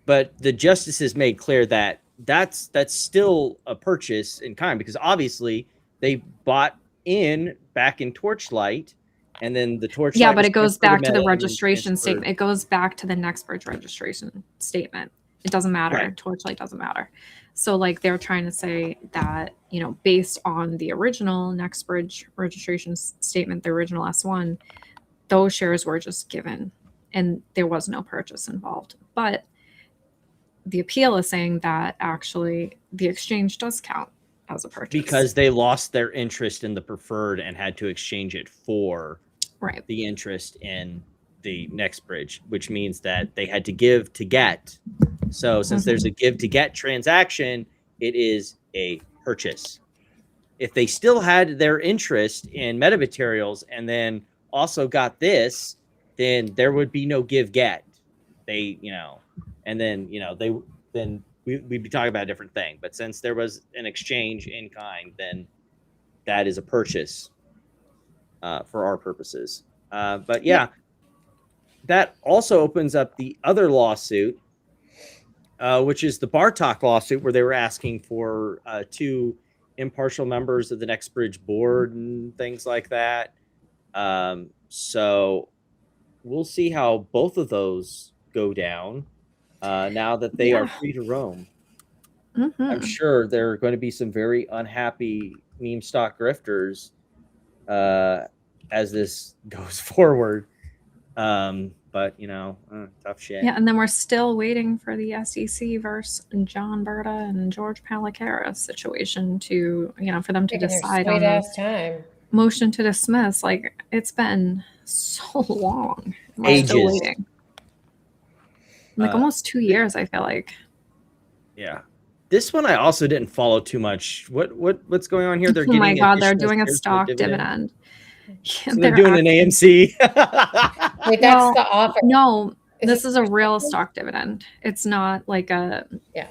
But the justices made clear that that's still a purchase in kind, because obviously they bought back in Torchlight, and then the Torchlight. Yeah, but it goes back to the registration statement. It goes back to the NextBridge registration statement. It doesn't matter. Right. Torchlight doesn't matter. So like they're trying to say that, based on the original NextBridge registration statement, the original S1, those shares were just given and there was no purchase involved. But the appeal is saying that actually the exchange does count as a purchase. Because they lost their interest in the preferred and had to exchange it for the interest in the NextBridge, which means that they had to give to get. So since there's a give to get transaction, it is a purchase. If they still had their interest in metamaterials and then also got this, then there would be no give get. They, and then, we'd be talking about a different thing. But since there was an exchange in kind, then that is a purchase for our purposes. But yeah, that also opens up the other lawsuit, which is the Bartok lawsuit, where they were asking for 2 impartial members of the NextBridge board and things like that. So we'll see how both of those go down now that they are free to roam. Mm-hmm. I'm sure there are going to be some very unhappy meme stock grifters as this goes forward. but tough shit. Yeah, and then we're still waiting for the SEC versus John Berta and George Palacara situation to, for them to decide on the time. motion to dismiss. Like, it's been so long. We're Ages. still waiting. Like almost 2 years, I feel like. Yeah. This one I also didn't follow too much. What's going on here? They're Oh my God, they're additional doing a shares for stock dividend. So they're doing an AMC. Wait, that's the offer. No, this is a real stock dividend. It's not like a Yeah.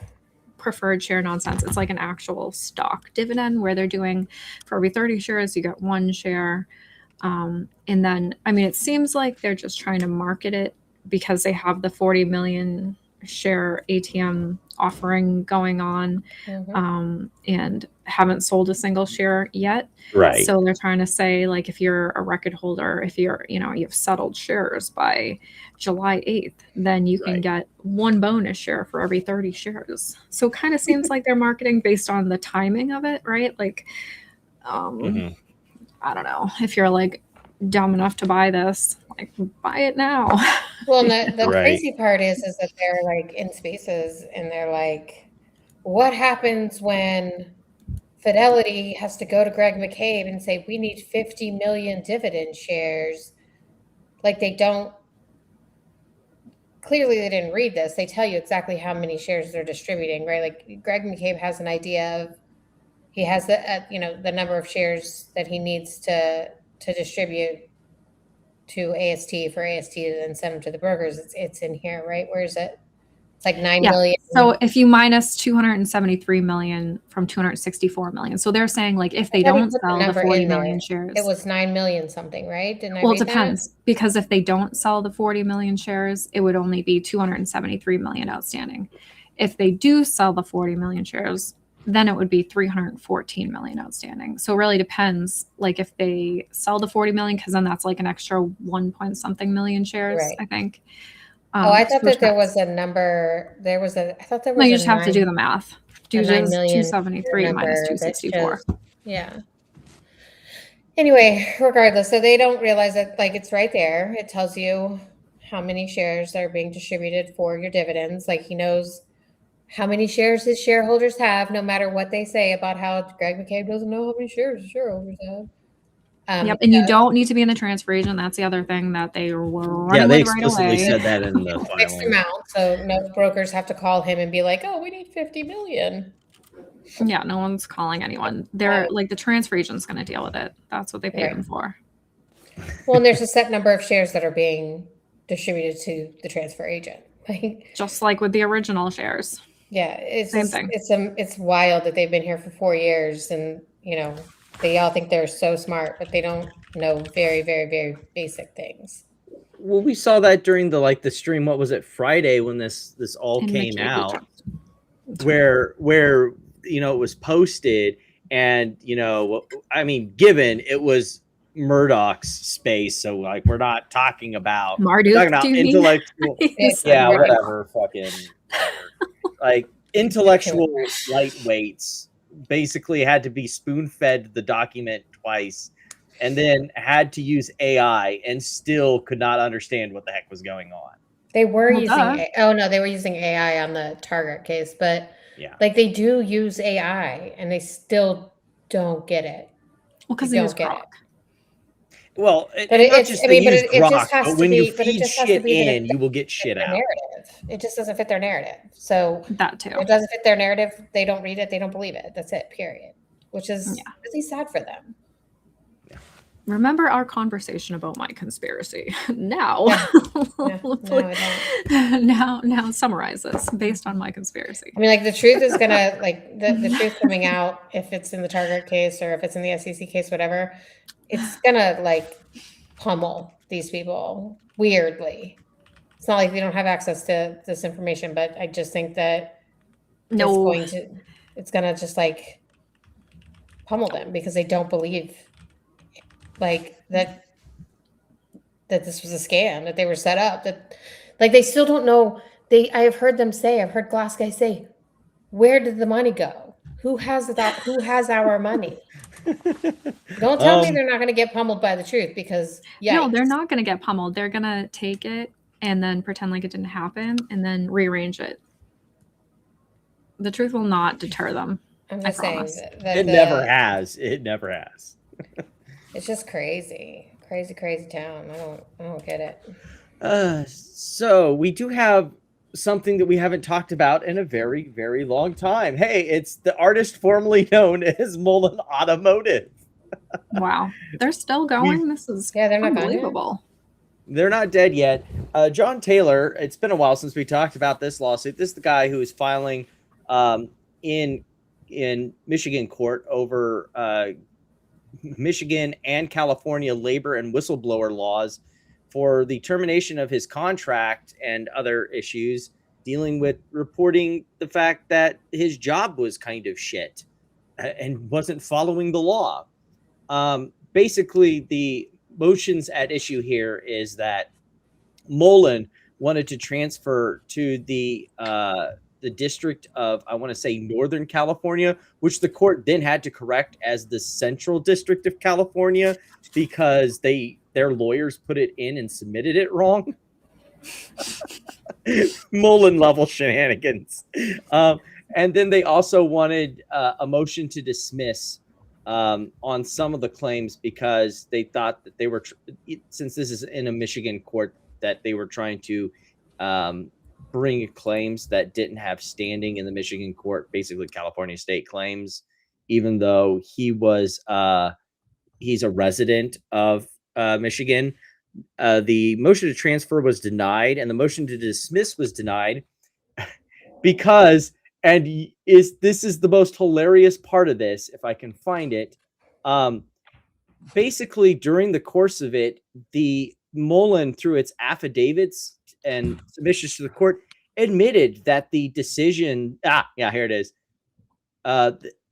preferred share nonsense. It's like an actual stock dividend where they're doing, for every 30 shares, you get 1 share. And then, I mean, it seems like they're just trying to market it because they have the 40 million share ATM offering going on, and haven't sold a single share yet. Right. So they're trying to say, like, if you're a record holder, if you're, you've settled shares by July 8th, then you can get 1 bonus share for every 30 shares. So it kind of seems like they're marketing based on the timing of it, right? Like, I don't know, if you're like dumb enough to buy this, like, buy it now. Well, and the crazy part is that they're like in Spaces and they're like, what happens when Fidelity has to go to Greg McCabe and say, we need 50 million dividend shares? Like, they don't, clearly they didn't read this. They tell you exactly how many shares they're distributing, right? Like, Greg McCabe has an idea of, he has the, the number of shares that he needs to distribute to AST for AST to then send them to the brokers. It's in here, right? Where is it? It's like 9 million. So if you minus 273 million from 264 million, so they're saying, like, if they don't sell the 40 million shares, it was 9 million something, right? Didn't I well, read it depends, because if they don't sell the 40 million shares, it would only be 273 million outstanding. If they do sell the 40 million shares, then it would be 314 million outstanding. So it really depends, like, if they sell the 40 million, because then that's like an extra 1 point something million shares, Right. I think. I thought that there was a number. I thought there was. No, you just have to do the math. Do 9 just million 273 minus 264. Yeah. Anyway, regardless, so they don't realize that, like, it's right there. It tells you how many shares are being distributed for your dividends. Like, he knows how many shares his shareholders have, no matter what they say about how Greg McCabe doesn't know how many shares his shareholders have. Yep, and you don't need to be in the transfer agent. That's the other thing that they were running Yeah, they with right explicitly away. said that in the fixed filing. amount, so no brokers have to call him and be like, "Oh, we need 50 million." Yeah, no one's calling anyone. They're like, the transfer agent's going to deal with it. That's what they paid him for. Well, and there's a set number of shares that are being distributed to the transfer agent. Just like with the original shares. Yeah, it's Same thing. It's wild that they've been here for 4 years, and they all think they're so smart, but they don't know very, very, very basic things. Well, we saw that during the stream. What was it, Friday, when this all came out, where it was posted, and I mean, given it was Murdoch's space, so like we're not talking about intellectual, yeah, whatever, fucking like intellectual lightweights basically had to be spoon-fed the document twice, and then had to use AI, and still could not understand what the heck was going on. They were they were using AI on the Targgart case, but yeah, like, they do use AI, and they still don't get it. Well, because they use Grok. Well, but not just they use Grok, but when you feed shit in, you will get shit out. Narrative. It just doesn't fit their narrative. So that too. It doesn't fit their narrative. They don't read it. They don't believe it. That's it. Period. Which is really sad for them. Remember our conversation about my conspiracy. Now, now summarize this based on my conspiracy. I mean, like, the truth is gonna, like, the truth coming out, if it's in the Targgart case or if it's in the SEC case, whatever, it's gonna, like, pummel these people weirdly. It's not like they don't have access to this information, but I just think that it's gonna just, like, pummel them because they don't believe, like, that this was a scam, that they were set up, that, like, they still don't know. I have heard them say, I've heard Glass guys say, where did the money go? Who has that? Who has our money? Don't tell me they're not going to get pummeled by the truth, because no, they're not going to get pummeled. They're going to take it and then pretend like it didn't happen and then rearrange it. The truth will not deter them. I'm just saying that it never has. It never has. It's just crazy town. I don't get it. So we do have something that we haven't talked about in a very, very long time. Hey, it's the artist formerly known as MULN Automotive. Wow, they're still going. This is they're not unbelievable. They're not dead yet. John Taylor. It's been a while since we talked about this lawsuit. This is the guy who is filing in Michigan court over Michigan and California labor and whistleblower laws for the termination of his contract and other issues dealing with reporting the fact that his job was kind of shit and wasn't following the law. Basically, the motions at issue here is that MULN wanted to transfer to the district of, I want to say, Northern California, which the court then had to correct as the Central District of California because their lawyers put it in and submitted it wrong. MULN level shenanigans. And then they also wanted a motion to dismiss on some of the claims because they thought that they were, since this is in a Michigan court, that they were trying to bring claims that didn't have standing in the Michigan court, basically California state claims, even though he's a resident of Michigan. The motion to transfer was denied and the motion to dismiss was denied because, this is the most hilarious part of this, if I can find it. Basically, during the course of it, the MULN, through its affidavits and submissions to the court, admitted that the decision, here it is.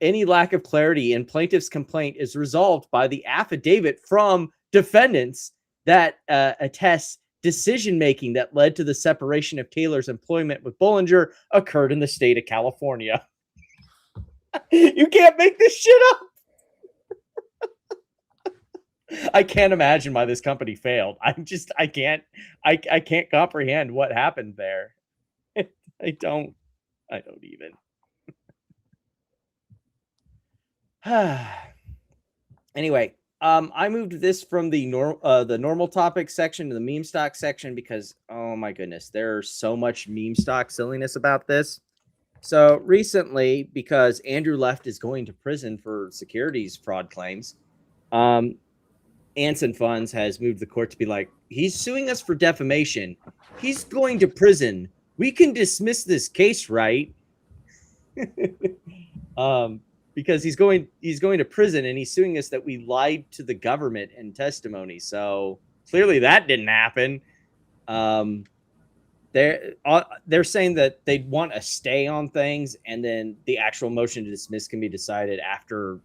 Any lack of clarity in plaintiff's complaint is resolved by the affidavit from defendants that attests decision-making that led to the separation of Taylor's employment with Bollinger occurred in the state of California. You can't make this shit up. I can't imagine why this company failed. I can't comprehend what happened there. I don't even. Anyway, I moved this from the normal topic section to the meme stock section because, oh my goodness, there's so much meme stock silliness about this. So recently, because Andrew Left is going to prison for securities fraud claims, Anson Funds has moved the court to be like, he's suing us for defamation. He's going to prison. We can dismiss this case, right? Because he's going to prison and he's suing us that we lied to the government in testimony. So clearly that didn't happen. They're saying that they want a stay on things, and then the actual motion to dismiss can be decided after,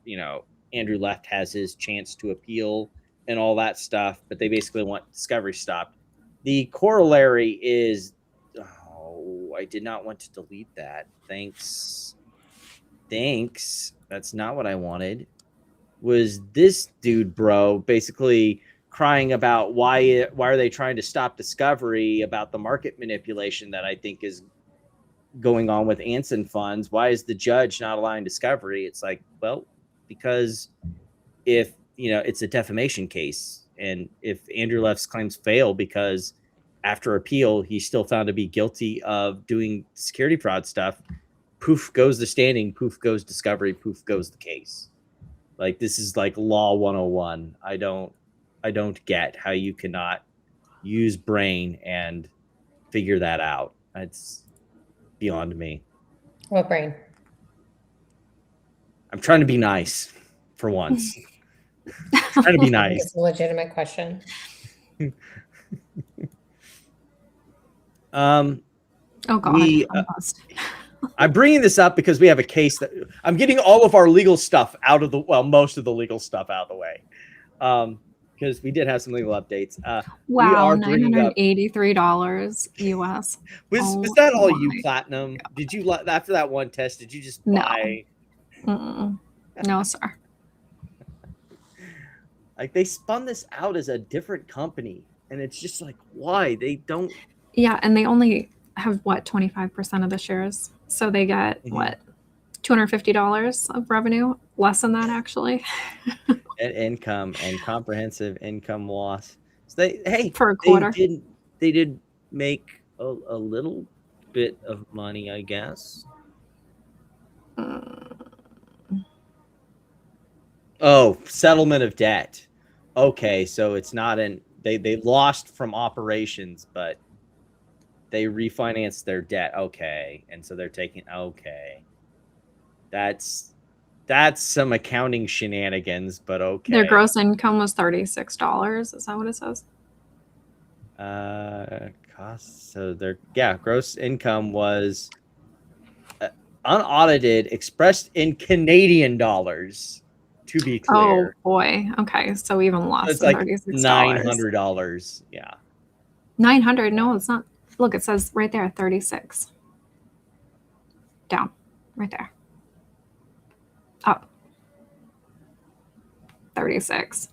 Andrew Left has his chance to appeal and all that stuff. But they basically want discovery stopped. The corollary is, I did not want to delete that. Thanks. That's not what I wanted. Was this dude, bro, basically crying about why are they trying to stop discovery about the market manipulation that I think is going on with Anson Funds? Why is the judge not allowing discovery? It's like, well, because if it's a defamation case, and if Andrew Left's claims fail because after appeal he's still found to be guilty of doing security fraud stuff, poof goes the standing, poof goes discovery, poof goes the case. Like, this is like law 101. I don't get how you cannot use brain and figure that out. It's beyond me. What brain? I'm trying to be nice for once. Trying to be nice. It's a legitimate question. Oh God. I'm bringing this up because we have a case that I'm getting all of our legal stuff out of most of the legal stuff out of the way. Because we did have some legal updates. Wow, $983 US. Was that all you, Platinum? God. Did you, after that one test, did you just buy? No, sir. Like, they spun this out as a different company, and it's just like, why? They don't Yeah, and they only have what 25% of the shares, so they get what $250 of revenue, less than that actually. And income and comprehensive income loss. So they for a quarter. They did make a little bit of money, I guess. Oh, settlement of debt. Okay, so it's not they lost from operations, but they refinanced their debt. Okay, and so they're taking That's some accounting shenanigans, but okay. Their gross income was $36. Is that what it says? Costs. So their gross income was unaudited, expressed in Canadian dollars. To be clear. Oh boy. Okay, so even less. So it's than like $36. $900. Yeah. 900. No, it's not. Look, it says right there 36. Down, right there. Up. 36.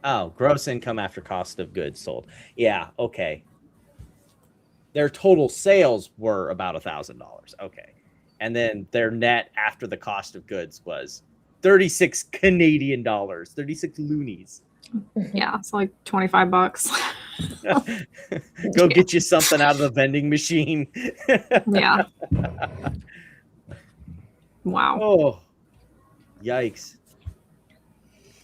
Oh, gross income after cost of goods sold. Yeah, okay. Their total sales were about $1,000. Okay. And then their net after the cost of goods was 36 Canadian dollars, 36 loonies. Yeah, it's like $25. Go get you something out of the vending machine. Yeah. Wow. Oh, yikes.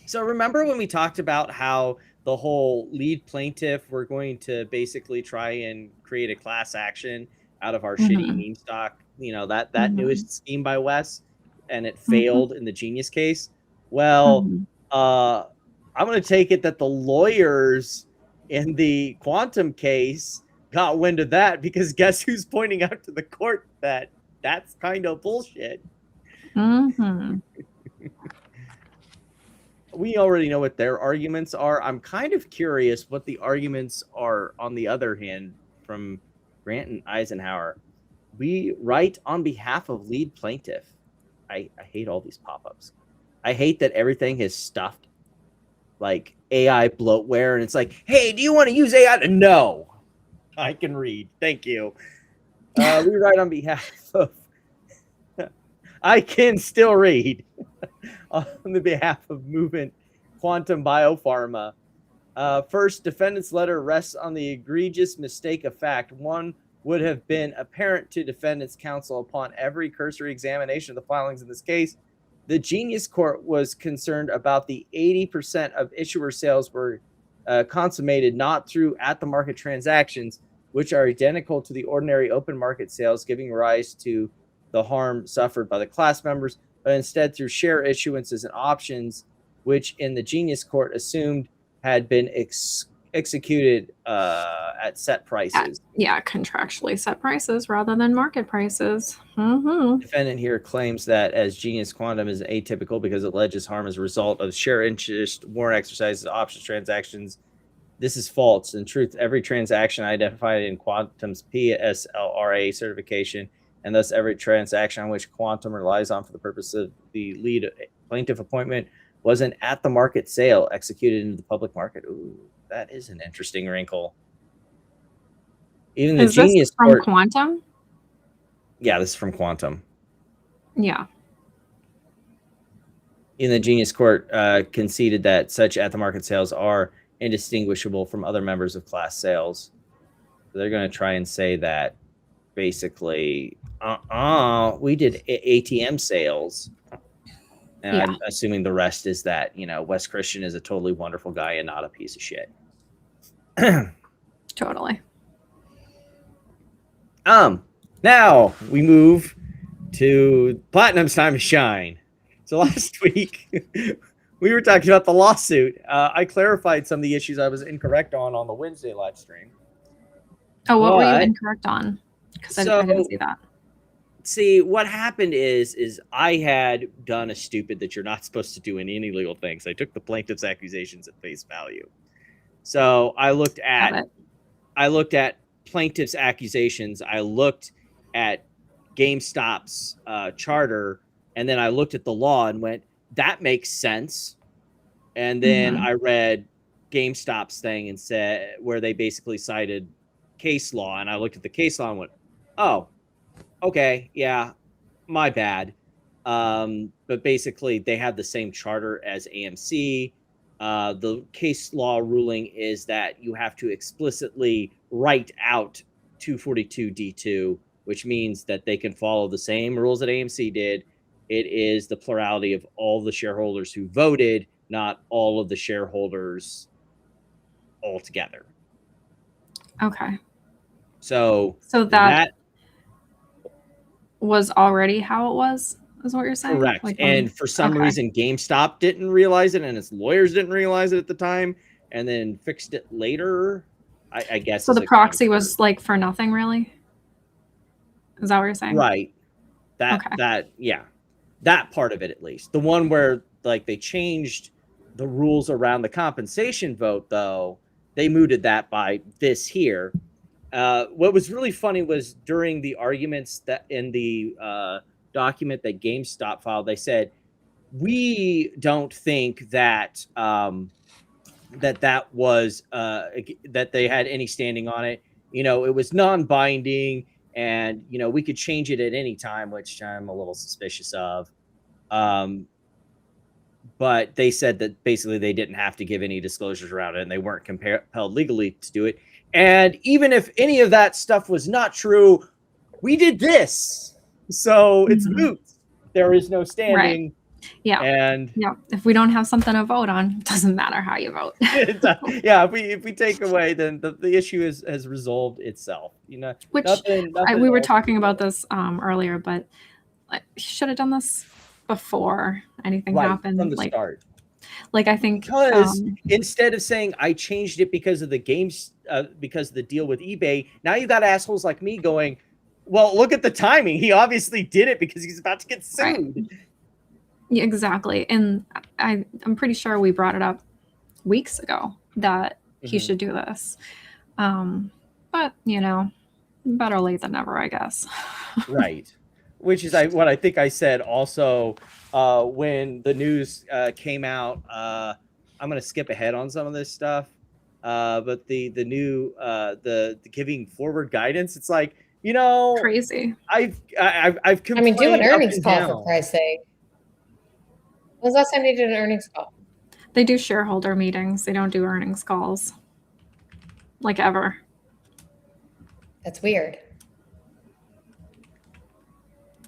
So remember when we talked about how the whole lead plaintiff, we're going to basically try and create a class action out of our shitty meme stock, that newest scheme by Wes, and it failed in the Genius case. Well, I'm going to take it that the lawyers in the quantum case got wind of that, because guess who's pointing out to the court that that's kind of bullshit. We already know what their arguments are. I'm kind of curious what the arguments are on the other hand from Grant and Eisenhower. We write on behalf of lead plaintiff. I hate all these pop-ups. I hate that everything is stuffed like AI bloatware, and it's like, hey, do you want to use AI? No, I can read. Thank you. We write on behalf of. I can still read on the behalf of Movement Quantum Biopharma. First, defendant's letter rests on the egregious mistake of fact. One would have been apparent to defendant's counsel upon every cursory examination of the filings in this case. The Genius Court was concerned about the 80% of issuer sales were consummated not through at-the-market transactions, which are identical to the ordinary open market sales, giving rise to the harm suffered by the class members, but instead through share issuances and options, which in the Genius Court assumed had been executed at set prices. Contractually set prices rather than market prices. Defendant here claims that as Genius Quantum is atypical because it alleges harm as a result of share interest, warrant exercises, options transactions. This is false. In truth, every transaction identified in Quantum's PSLRA certification, and thus every transaction on which Quantum relies on for the purpose of the lead plaintiff appointment, was an at-the-market sale executed into the public market. Ooh, that is an interesting wrinkle. Even the Genius from Court, Quantum? Yeah, this is from Quantum. Yeah. In the Genius Court conceded that such at-the-market sales are indistinguishable from other members of class sales. So they're going to try and say that basically, we did ATM sales. And I'm assuming the rest is that, Wes Christian is a totally wonderful guy and not a piece of shit. Totally. Now we move to Platinum's time to shine. So last week we were talking about the lawsuit. I clarified some of the issues I was incorrect on the Wednesday live stream. Oh, what were you incorrect on? Because I didn't see that. See, what happened is I had done a stupid that you're not supposed to do in any legal things. I took the plaintiff's accusations at face value. So I looked at plaintiff's accusations. I looked at GameStop's charter, and then I looked at the law and went, that makes sense. And then I read GameStop's thing and said where they basically cited case law, and I looked at the case law and went, oh, okay, yeah, my bad. But basically, they have the same charter as AMC. The case law ruling is that you have to explicitly write out 242D2, which means that they can follow the same rules that AMC did. It is the plurality of all the shareholders who voted, not all of the shareholders altogether. Okay. So that was already how it was, is what you're saying? Correct. Like and for some reason, GameStop didn't realize it, and its lawyers didn't realize it at the time, and then fixed it later, I guess. So the proxy was like for nothing, really? Is that what you're saying? Right. That part of it, at least. The one where like they changed the rules around the compensation vote, though, they mooted that by this here. What was really funny was during the arguments that in the document that GameStop filed, they said, we don't think that that was that they had any standing on it. You know, it was non-binding, and you know, we could change it at any time, which I'm a little suspicious of. But they said that basically they didn't have to give any disclosures around it, and they weren't compelled legally to do it. And even if any of that stuff was not true, we did this, so it's moot. There is no standing. Right. Yeah. And if we don't have something to vote on, it doesn't matter how you vote. Yeah, if we take away, then the issue has resolved itself. You know, which we were talking about this earlier, but I should have done this before anything happened from the start. Like I think because instead of saying I changed it because of the games, because of the deal with eBay, now you got assholes like me going, well, look at the timing. He obviously did it because he's about to get sued. Right. Yeah, exactly. And I'm pretty sure we brought it up weeks ago that he should do this. But you know, better late than never, I guess. Right. Which is what I think I said also when the news came out. I'm going to skip ahead on some of this stuff. But the new the giving forward guidance, it's like, you know, crazy. I've I mean, do an earnings call for Christ's sake. When's the last time they did an earnings call? They do shareholder meetings. They don't do earnings calls. Like ever. That's weird.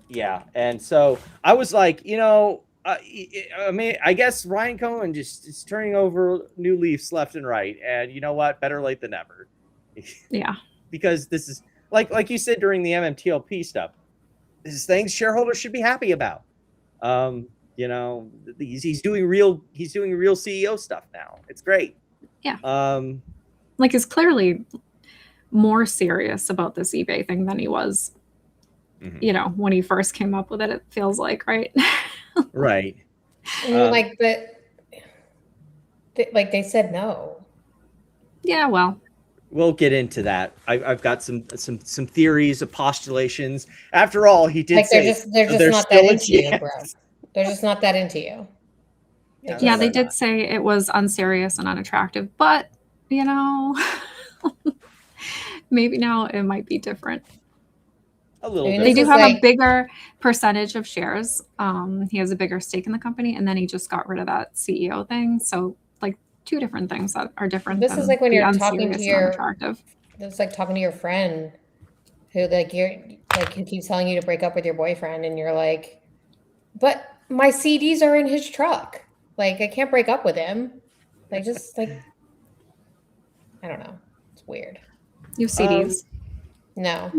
Yeah. And so I was like, you know, I mean, I guess Ryan Cohen just is turning over new leaves left and right. And you know what? Better late than never. Yeah. Because this is like you said during the MMTLP stuff, this is things shareholders should be happy about. You know, he's doing real CEO stuff now. It's great. Yeah. Like he's clearly more serious about this eBay thing than he was, you know, when he first came up with it. It feels like, right? Right. Like, but like they said no. Yeah. Well, we'll get into that. I've got some theories, postulations. After all, he did like say they're just not that into you, bro. They're just not that into you. Yeah, they did say it was unserious and unattractive, but you know, maybe now it might be different. A little bit. They do have a bigger percentage of shares. He has a bigger stake in the company, and then he just got rid of that CEO thing. So, like, two different things that are different. This is like when you're talking to your unattractive. It's like talking to your friend who who keeps telling you to break up with your boyfriend, and you're like, but my CDs are in his truck. Like, I can't break up with him. Like, just like, I don't know. It's weird. You have CDs? No.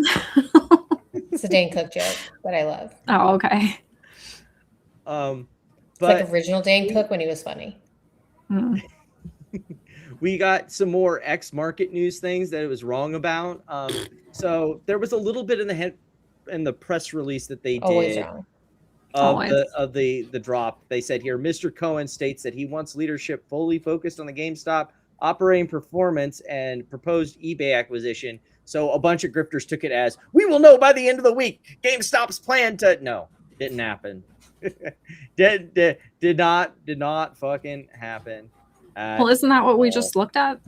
It's a Dane Cook joke that I love. Oh, okay. But it's like original Dane Cook when he was funny. We got some more X market news things that it was wrong about. So there was a little bit in the press release that they Always did. Wrong. Of the drop. They said here, Mr. Cohen states that he wants leadership fully focused on the GameStop operating performance and proposed eBay acquisition. So a bunch of grifters took it as, we will know by the end of the week. GameStop's plan to didn't happen. did not fucking happen. Well, isn't that what we just looked at?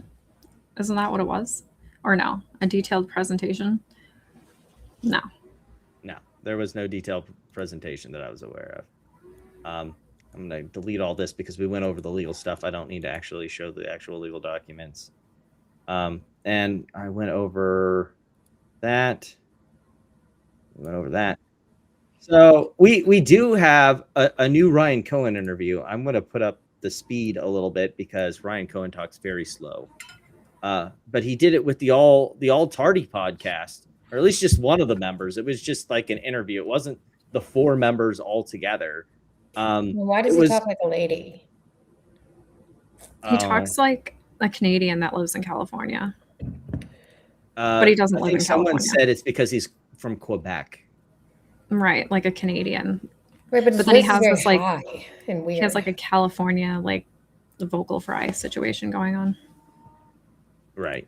Isn't that what it was? Or no, a detailed presentation? No. No, there was no detailed presentation that I was aware of. I'm going to delete all this because we went over the legal stuff. I don't need to actually show the actual legal documents. And I went over that. So we do have a new Ryan Cohen interview. I'm going to put up the speed a little bit because Ryan Cohen talks very slow. But he did it with the all Tardy podcast, or at least just one of the members. It was just like an interview. It wasn't the 4 members all together. Why does he talk like a lady? He talks like a Canadian that lives in California. But he doesn't live in California. Someone said it's because he's from Quebec. Right, like a Canadian. Right, but then he has this like and weird. He has like a California like the vocal fry situation going on. Right.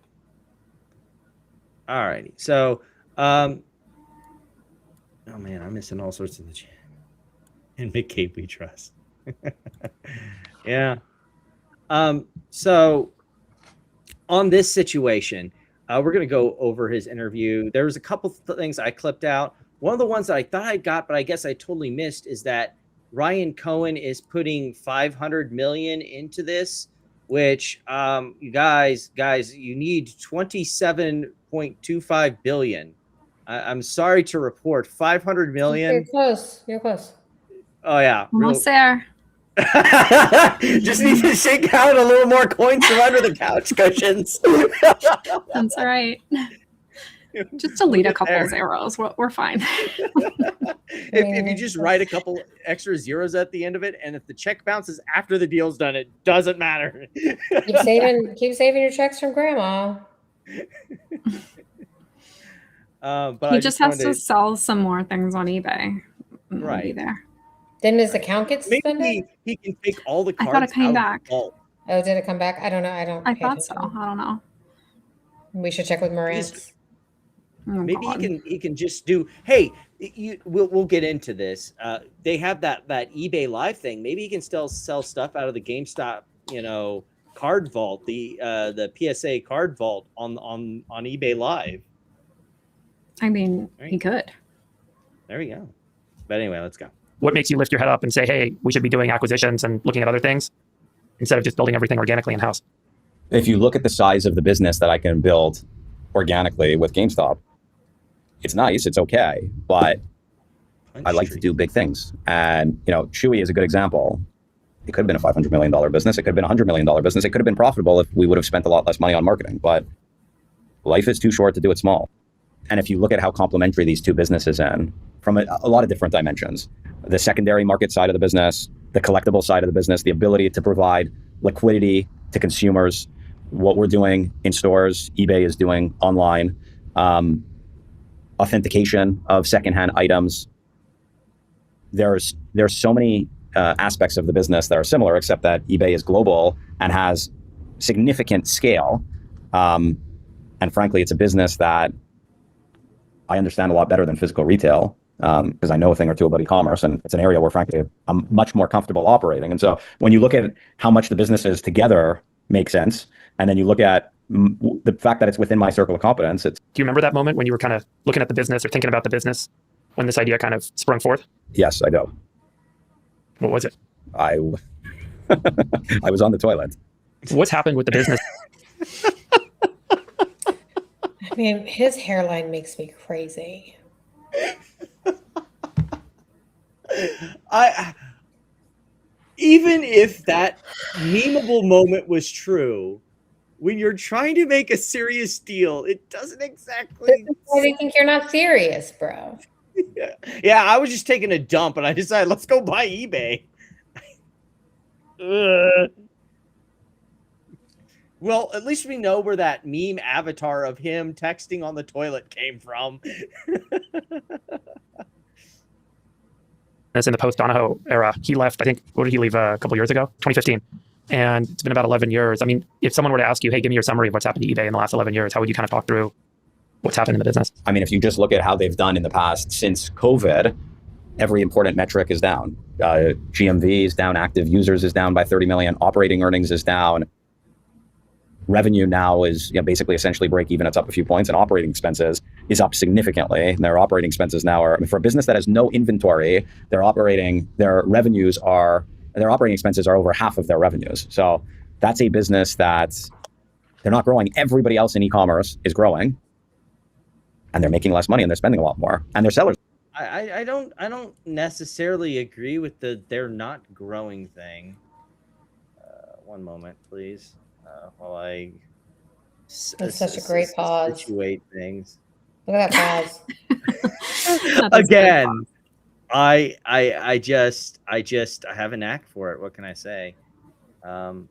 All righty. So, oh man, I'm missing all sorts of the chat. In McCabe we trust. Yeah. So on this situation, we're going to go over his interview. There was a couple things I clipped out. One of the ones that I thought I got, but I guess I totally missed, is that Ryan Cohen is putting $500 million into this, which you guys, you need $27.25 billion. I'm sorry to report, $500 million. You're close. Oh yeah, almost there. Just need to shake out a little more coins from under the couch cushions. That's all right. Just delete a couple zeros. We're fine. if you just write a couple extra zeros at the end of it, and if the check bounces after the deal's done, it doesn't matter. Keep saving your checks from grandma. But he just has to sell some more things on eBay. Right. Be there. Then his account get suspended? Maybe he can take all the cards. I thought it came back. Oh, did it come back? I don't know. I thought so. I don't know. We should check with Morantz. Maybe he can just do. Hey, we'll get into this. They have that eBay Live thing. Maybe he can still sell stuff out of the GameStop, card vault, the PSA card vault on eBay Live. I mean, he could. There we go. But anyway, let's go. What makes you lift your head up and say, hey, we should be doing acquisitions and looking at other things instead of just building everything organically in-house? If you look at the size of the business that I can build organically with GameStop, it's nice, it's okay, but I like to do big things. And, Chewy is a good example. It could have been a $500 million business. It could have been a $100 million business. It could have been profitable if we would have spent a lot less money on marketing, but life is too short to do it small. And if you look at how complementary these two businesses in from a lot of different dimensions, the secondary market side of the business, the collectible side of the business, the ability to provide liquidity to consumers, what we're doing in stores, eBay is doing online, authentication of secondhand items. There's so many aspects of the business that are similar, except that eBay is global and has significant scale. And frankly, it's a business that I understand a lot better than physical retail because I know a thing or two about e-commerce, and it's an area where, frankly, I'm much more comfortable operating. And so when you look at how much the businesses together make sense, and then you look at the fact that it's within my circle of competence. Do you remember that moment when you were kind of looking at the business or thinking about the business when this idea kind of sprung forth? Yes, I do. What was it? I was on the toilet. What's happened with the business? I mean, his hairline makes me crazy. Even if that memeable moment was true, when you're trying to make a serious deal, it doesn't exactly. I think you're not serious, bro. Yeah, I was just taking a dump, and I decided let's go buy eBay. Well, at least we know where that meme avatar of him texting on the toilet came from. That's in the post-Donahoe era. He left, I think, what did he leave a couple years ago? 2015. And it's been about 11 years. I mean, if someone were to ask you, hey, give me your summary of what's happened to eBay in the last 11 years, how would you kind of talk through what's happened in the business? I mean, if you just look at how they've done in the past since COVID, every important metric is down. GMV is down, active users is down by 30 million, operating earnings is down. revenue now is basically essentially break even. It's up a few points, and operating expenses is up significantly. And their operating expenses now are, for a business that has no inventory, their operating expenses are over half of their revenues. So that's a business that they're not growing. Everybody else in e-commerce is growing, and they're making less money, and they're spending a lot more, and their sellers. I don't necessarily agree with the they're not growing thing. One moment, please, while I That's such a great pause. Situate things. Look at that pause. Again, I have a knack for it. What can I say? Let's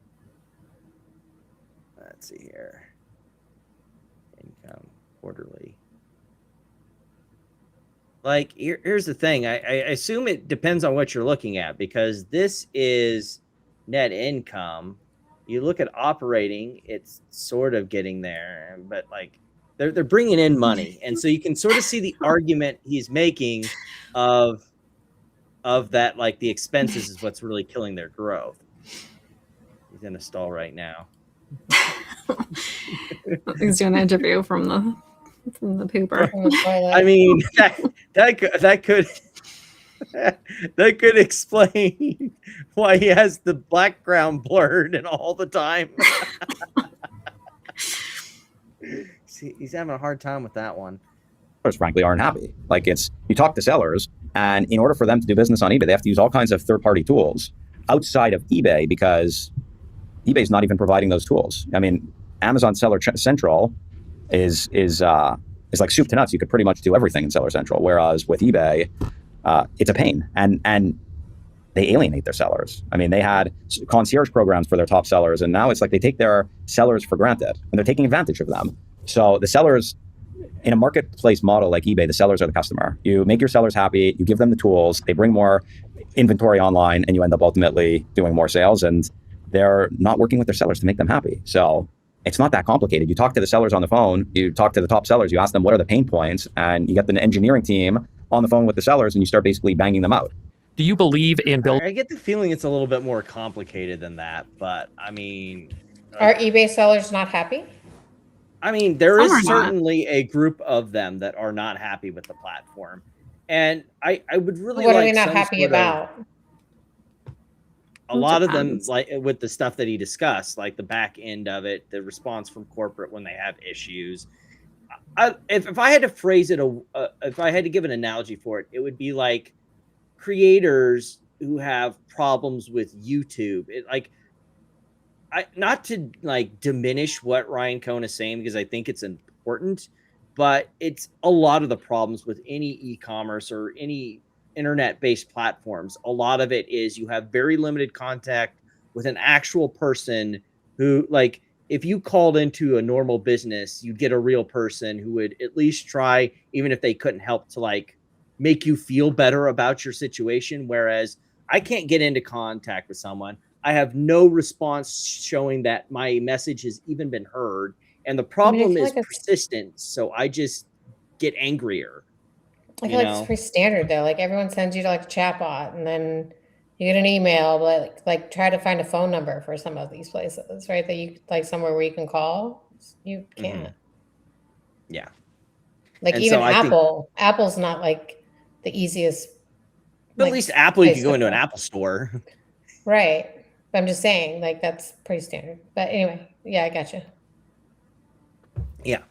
see here. Income quarterly. Like here's the thing. I assume it depends on what you're looking at, because this is net income. You look at operating, it's sort of getting there, but like they're bringing in money, and so you can sort of see the argument he's making of that, like the expenses is what's really killing their growth. He's in a stall right now. He's doing an interview from the paper. I mean, that could explain why he has the background blurred and all the time. See, he's having a hard time with that one. Sellers, frankly, aren't happy. Like, you talk to sellers, and in order for them to do business on eBay, they have to use all kinds of third-party tools outside of eBay, because eBay's not even providing those tools. I mean, Amazon Seller Central is like soup to nuts. You could pretty much do everything in Seller Central, whereas with eBay, it's a pain, and they alienate their sellers. I mean, they had concierge programs for their top sellers, and now it's like they take their sellers for granted, and they're taking advantage of them. So the sellers, in a marketplace model like eBay, the sellers are the customer. You make your sellers happy, you give them the tools, they bring more inventory online, and you end up ultimately doing more sales, and they're not working with their sellers to make them happy. So it's not that complicated. You talk to the sellers on the phone, you talk to the top sellers, you ask them what are the pain points, and you get the engineering team on the phone with the sellers, and you start basically banging them out. Do you believe in building? I get the feeling it's a little bit more complicated than that, but I mean, are eBay sellers not happy? I mean, there is certainly a group of them that are not happy with the platform, and I would really what like are they not happy about? A lot of them, like with the stuff that he discussed, like the back end of it, the response from corporate when they have issues. If I had to phrase it, if I had to give an analogy for it, it would be like creators who have problems with YouTube. Not to like diminish what Ryan Cohn is saying, because I think it's important, but it's a lot of the problems with any e-commerce or any internet-based platforms. A lot of it is you have very limited contact with an actual person who, like, if you called into a normal business, you'd get a real person who would at least try, even if they couldn't help, to like make you feel better about your situation. Whereas I can't get into contact with someone. I have no response showing that my message has even been heard. And the problem is persistent. So I just get angrier. I feel like it's pretty standard though. Like everyone sends you to like a chatbot, and then you get an email, but like try to find a phone number for some of these places, right? That you like somewhere where you can call. You can't. Mm-hmm. Yeah. Like and even so Apple's not like the easiest. But like, at least Apple, you can go into an Apple store. Right. But I'm just saying, like, that's pretty standard. But anyway, yeah, I gotcha. Yeah.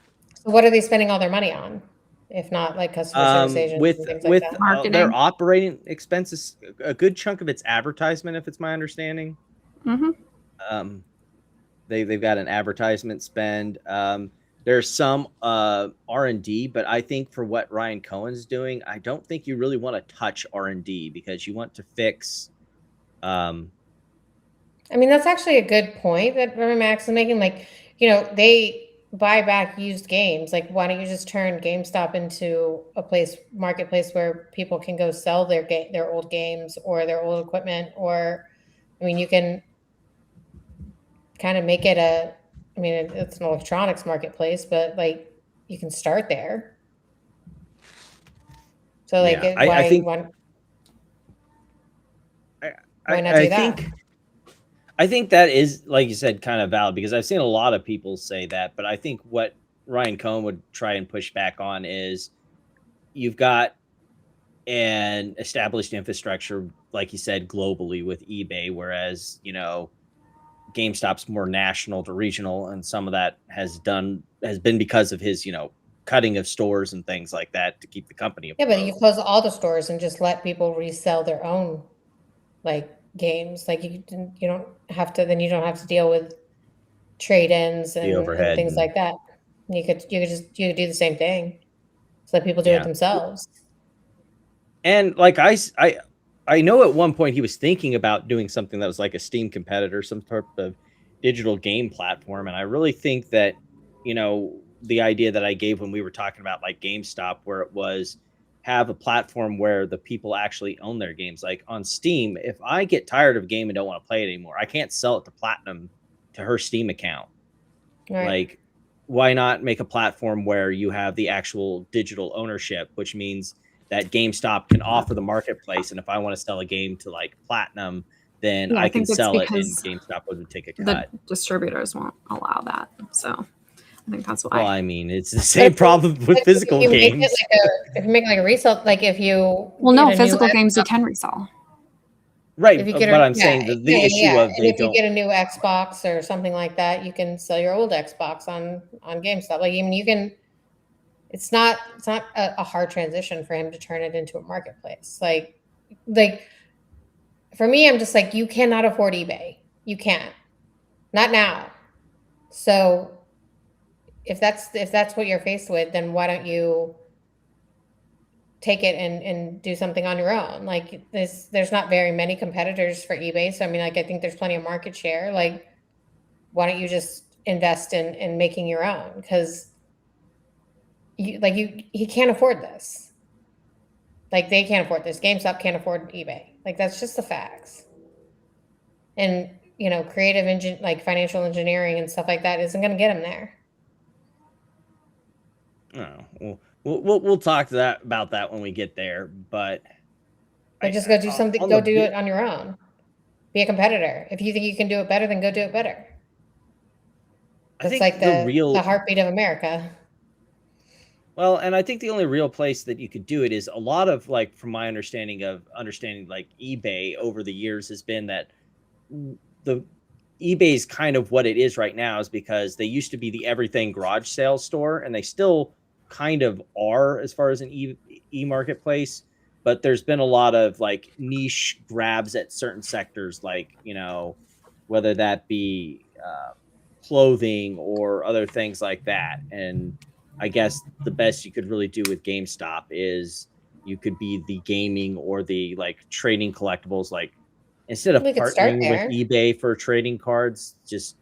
So what are they spending all their money on? If not like customer service agents with and things like that? Marketing. Their operating expenses, a good chunk of it's advertisement, if it's my understanding. Mm-hmm. They've got an advertisement spend. There's some R&D, but I think for what Ryan Cohen's doing, I don't think you really want to touch R&D, because you want to fix. I mean, that's actually a good point that Max is making. Like, you know, they buy back used games. Like, why don't you just turn GameStop into a marketplace where people can go sell their old games or their old equipment? Or, I mean, you can kind of make it it's an electronics marketplace, but like you can start there. So like, yeah, why not do that? I think that is, like you said, kind of valid, because I've seen a lot of people say that. But I think what Ryan Cohn would try and push back on is you've got an established infrastructure, like you said, globally with eBay, whereas, you know, GameStop's more national to regional, and some of that has been because of his, you know, cutting of stores and things like that to keep the company afloat. Yeah, but you close all the stores and just let people resell their own like games. Like you don't have to, then you don't have to deal with trade-ins and things like that. You could do the same thing. Just let people do it themselves. And like I know at one point he was thinking about doing something that was like a Steam competitor, some sort of digital game platform. And I really think that, you know, the idea that I gave when we were talking about like GameStop, where it was have a platform where the people actually own their games. Like on Steam, if I get tired of a game and don't want to play it anymore, I can't sell it to Platinum to her Steam account. Right. Like, why not make a platform where you have the actual digital ownership, which means that GameStop can offer the marketplace, and if I want to sell a game to like Platinum, then I can sell it, and GameStop would take a cut. The distributors won't allow that, so I think that's why. Well, I mean, it's the same problem with physical games. If you make like a resale, like if you physical games you can resell. Right, but I'm saying the issue of if you get a new Xbox or something like that, you can sell your old Xbox on GameStop. Like even you can. It's not a hard transition for him to turn it into a marketplace. Like for me, I'm just like, you cannot afford eBay. You can't, not now. So if that's what you're faced with, then why don't you take it and do something on your own? Like there's not very many competitors for eBay. So I mean, like I think there's plenty of market share. Like, why don't you just invest in making your own? Because he can't afford this. Like they can't afford this. GameStop can't afford eBay. Like that's just the facts. And you know, like financial engineering and stuff like that isn't going to get him there. Oh, we'll talk about that when we get there. But just go do something. Go do it on your own. Be a competitor. If you think you can do it better, then go do it better. It's like the heartbeat of America. Well, and I think the only real place that you could do it is a lot of like, from my understanding like eBay over the years has been that the eBay is kind of what it is right now is because they used to be the everything garage sales store, and they still kind of are as far as an e-marketplace, but there's been a lot of like niche grabs at certain sectors, like, you know, whether that be clothing or other things like that. And I guess the best you could really do with GameStop is you could be the gaming or the like trading collectibles. Like instead of partnering with eBay for trading cards, just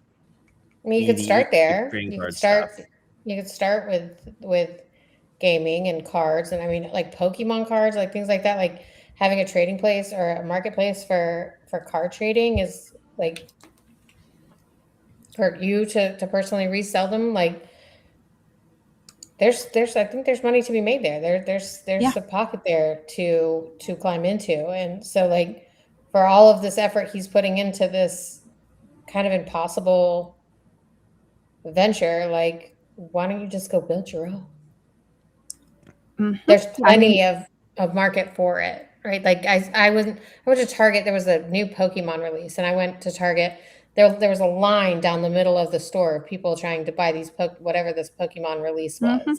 you could start there. You could start with gaming and cards, and I mean like Pokemon cards, like things like that. Like having a trading place or a marketplace for card trading is like for you to personally resell them. Like there's I think there's money to be made there. There's a pocket there to climb into. And so like for all of this effort he's putting into this kind of impossible venture, like why don't you just go build your own? Mm-hmm. There's plenty of market for it, right? Like I went to Target, there was a new Pokemon release, and I went to Target. There was a line down the middle of the store of people trying to buy these whatever this Pokemon release was. Mm-hmm.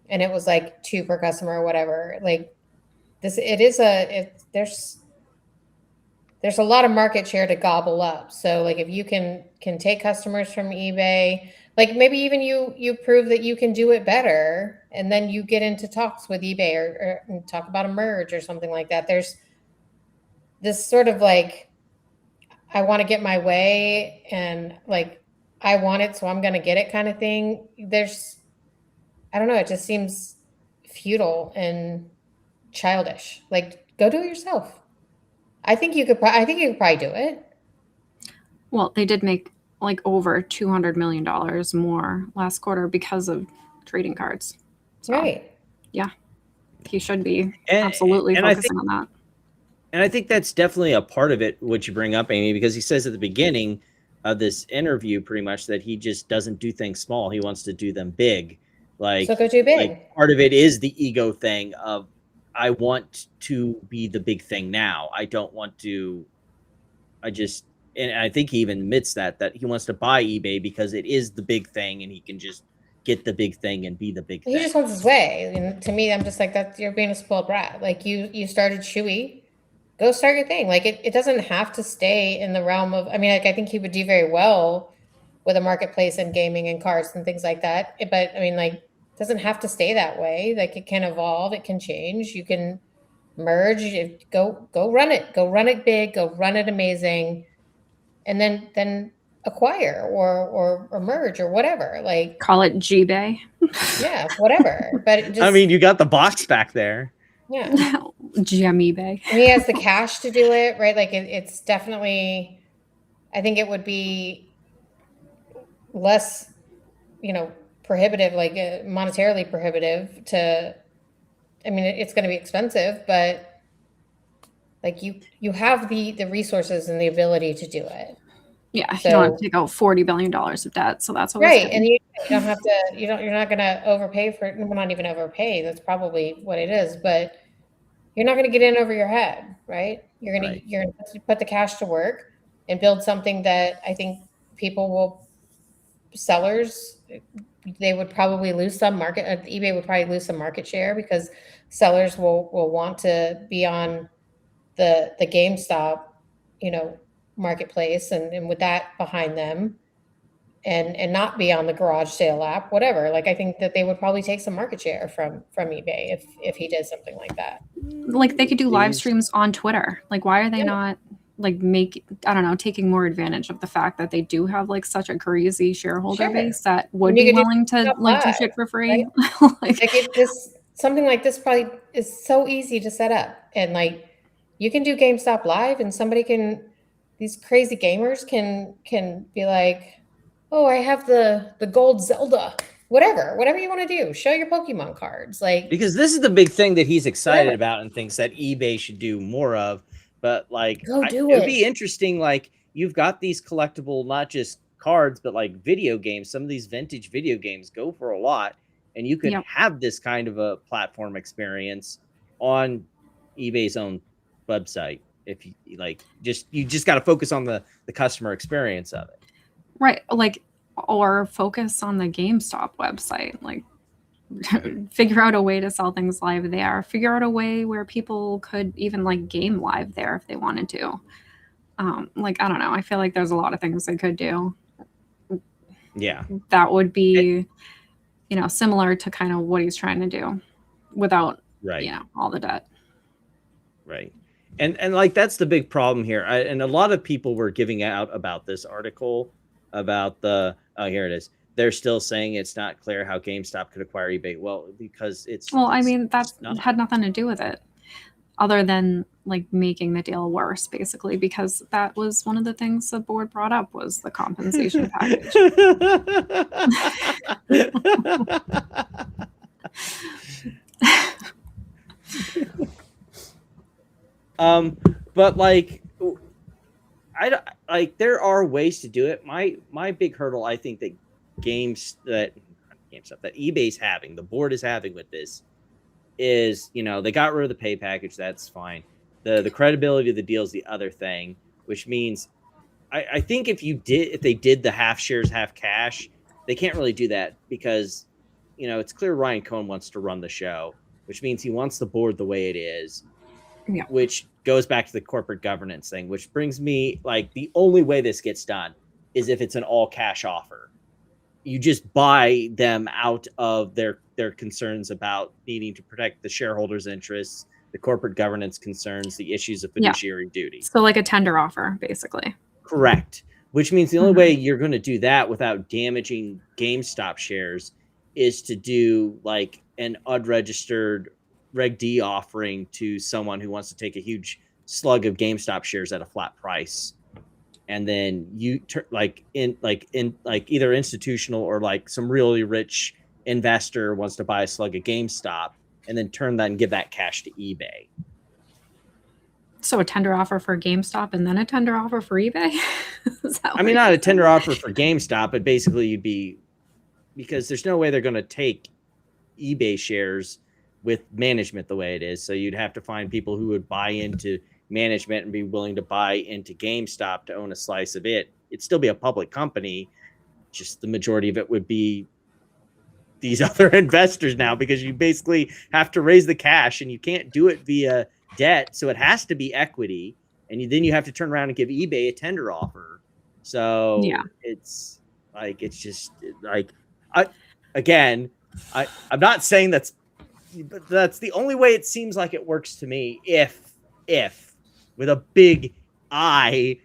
And it was like 2 per customer or whatever. Like this, there's a lot of market share to gobble up. So like if you can take customers from eBay, like maybe even you prove that you can do it better, and then you get into talks with eBay or talk about a merge or something like that. There's this sort of like, I want to get my way, and like I want it, so I'm going to get it kind of thing. I don't know. It just seems futile and childish. Like, go do it yourself. I think you could probably do it. Well, they did make like over $200 million more last quarter because of trading cards. So, right. Yeah. He should be absolutely focusing on that. And I think that's definitely a part of it, what you bring up, Amy, because he says at the beginning of this interview pretty much that he just doesn't do things small. He wants to do them big. Like, so go too big. Like part of it is the ego thing of, I want to be the big thing now. I don't want to, and I think he even admits that he wants to buy eBay because it is the big thing and he can just get the big thing and be the big thing. He just wants his way. And to me, I'm just like, that you're being a spoiled brat. Like you started Chewy, go start your thing. Like it doesn't have to stay in the realm of, I mean, like I think he would do very well with a marketplace and gaming and cars and things like that. But I mean, like, it doesn't have to stay that way. Like it can evolve, it can change. You can merge, go run it big, go run it amazing, and then acquire or merge or whatever. Like call it GBay. Yeah, whatever. But it just, I mean, you got the box back there. Yeah. GMeBay. And he has the cash to do it, right? Like it's definitely, I think it would be less, prohibitive, like monetarily prohibitive to, I mean, it's going to be expensive, but like you have the resources and the ability to do it. Yeah, so, you don't have to take out $40 billion of debt, so that's always right. good. And you don't have to. You're not going to overpay for it. Well, not even overpay. That's probably what it is. But you're not going to get in over your head, right? You're going to put the cash to work and build something that I think sellers, they would probably lose some market. eBay would probably lose some market share because sellers will want to be on the GameStop, marketplace and with that behind them and not be on the garage sale app, whatever. Like I think that they would probably take some market share from eBay if he did something like that. Like they could do live streams on Twitter. Like why are they not like taking more advantage of the fact that they do have like such a crazy shareholder base that would be willing to like do shit for free? Right? Something like this probably is so easy to set up, and like you can do GameStop live and these crazy gamers can be like, oh, I have the gold Zelda, whatever you want to do. Show your Pokemon cards, like, because this is the big thing that he's excited about and thinks that eBay should do more of. But like, it would be interesting. Like, you've got these collectible, not just cards, but like video games. Some of these vintage video games go for a lot, and you could have this kind of a platform experience on eBay's own website. If you like, you just got to focus on the customer experience of it, right? Like, or focus on the GameStop website. Like, figure out a way to sell things live there. Figure out a way where people could even like game live there if they wanted to. Like, I don't know. I feel like there's a lot of things they could do. Yeah, that would be, similar to kind of what he's trying to do, without all the debt. Right. And like, that's the big problem here. And a lot of people were giving out about this article about here it is. They're still saying it's not clear how GameStop could acquire eBay. Well, because I mean, that had nothing to do with it other than like making the deal worse, basically, because that was one of the things the board brought up was the compensation package. But like, there are ways to do it. My big hurdle, I think that that eBay's having, the board is having with this is, they got rid of the pay package. That's fine. The credibility of the deal is the other thing, which means I think if they did the half shares, half cash, they can't really do that because, it's clear Ryan Cohen wants to run the show, which means he wants the board the way it is. Yeah. Which goes back to the corporate governance thing, which brings me like the only way this gets done is if it's an all cash offer. You just buy them out of their concerns about needing to protect the shareholders' interests, the corporate governance concerns, the issues of fiduciary duty. So like a tender offer, basically. Correct. Which means the only way you're going to do that without damaging GameStop shares is to do like an unregistered Reg D offering to someone who wants to take a huge slug of GameStop shares at a flat price, and then you either institutional or like some really rich investor wants to buy a slug of GameStop, and then turn that and give that cash to eBay. So a tender offer for GameStop and then a tender offer for eBay? I mean, not a tender offer for GameStop, but basically you'd be, because there's no way they're going to take eBay shares with management the way it is. So you'd have to find people who would buy into management and be willing to buy into GameStop to own a slice of it. It'd still be a public company. Just the majority of it would be these other investors now, because you basically have to raise the cash and you can't do it via debt. So it has to be equity. And then you have to turn around and give eBay a tender offer. So yeah, it's like, it's just like, I'm not saying that's the only way it seems like it works to me. If with a big I,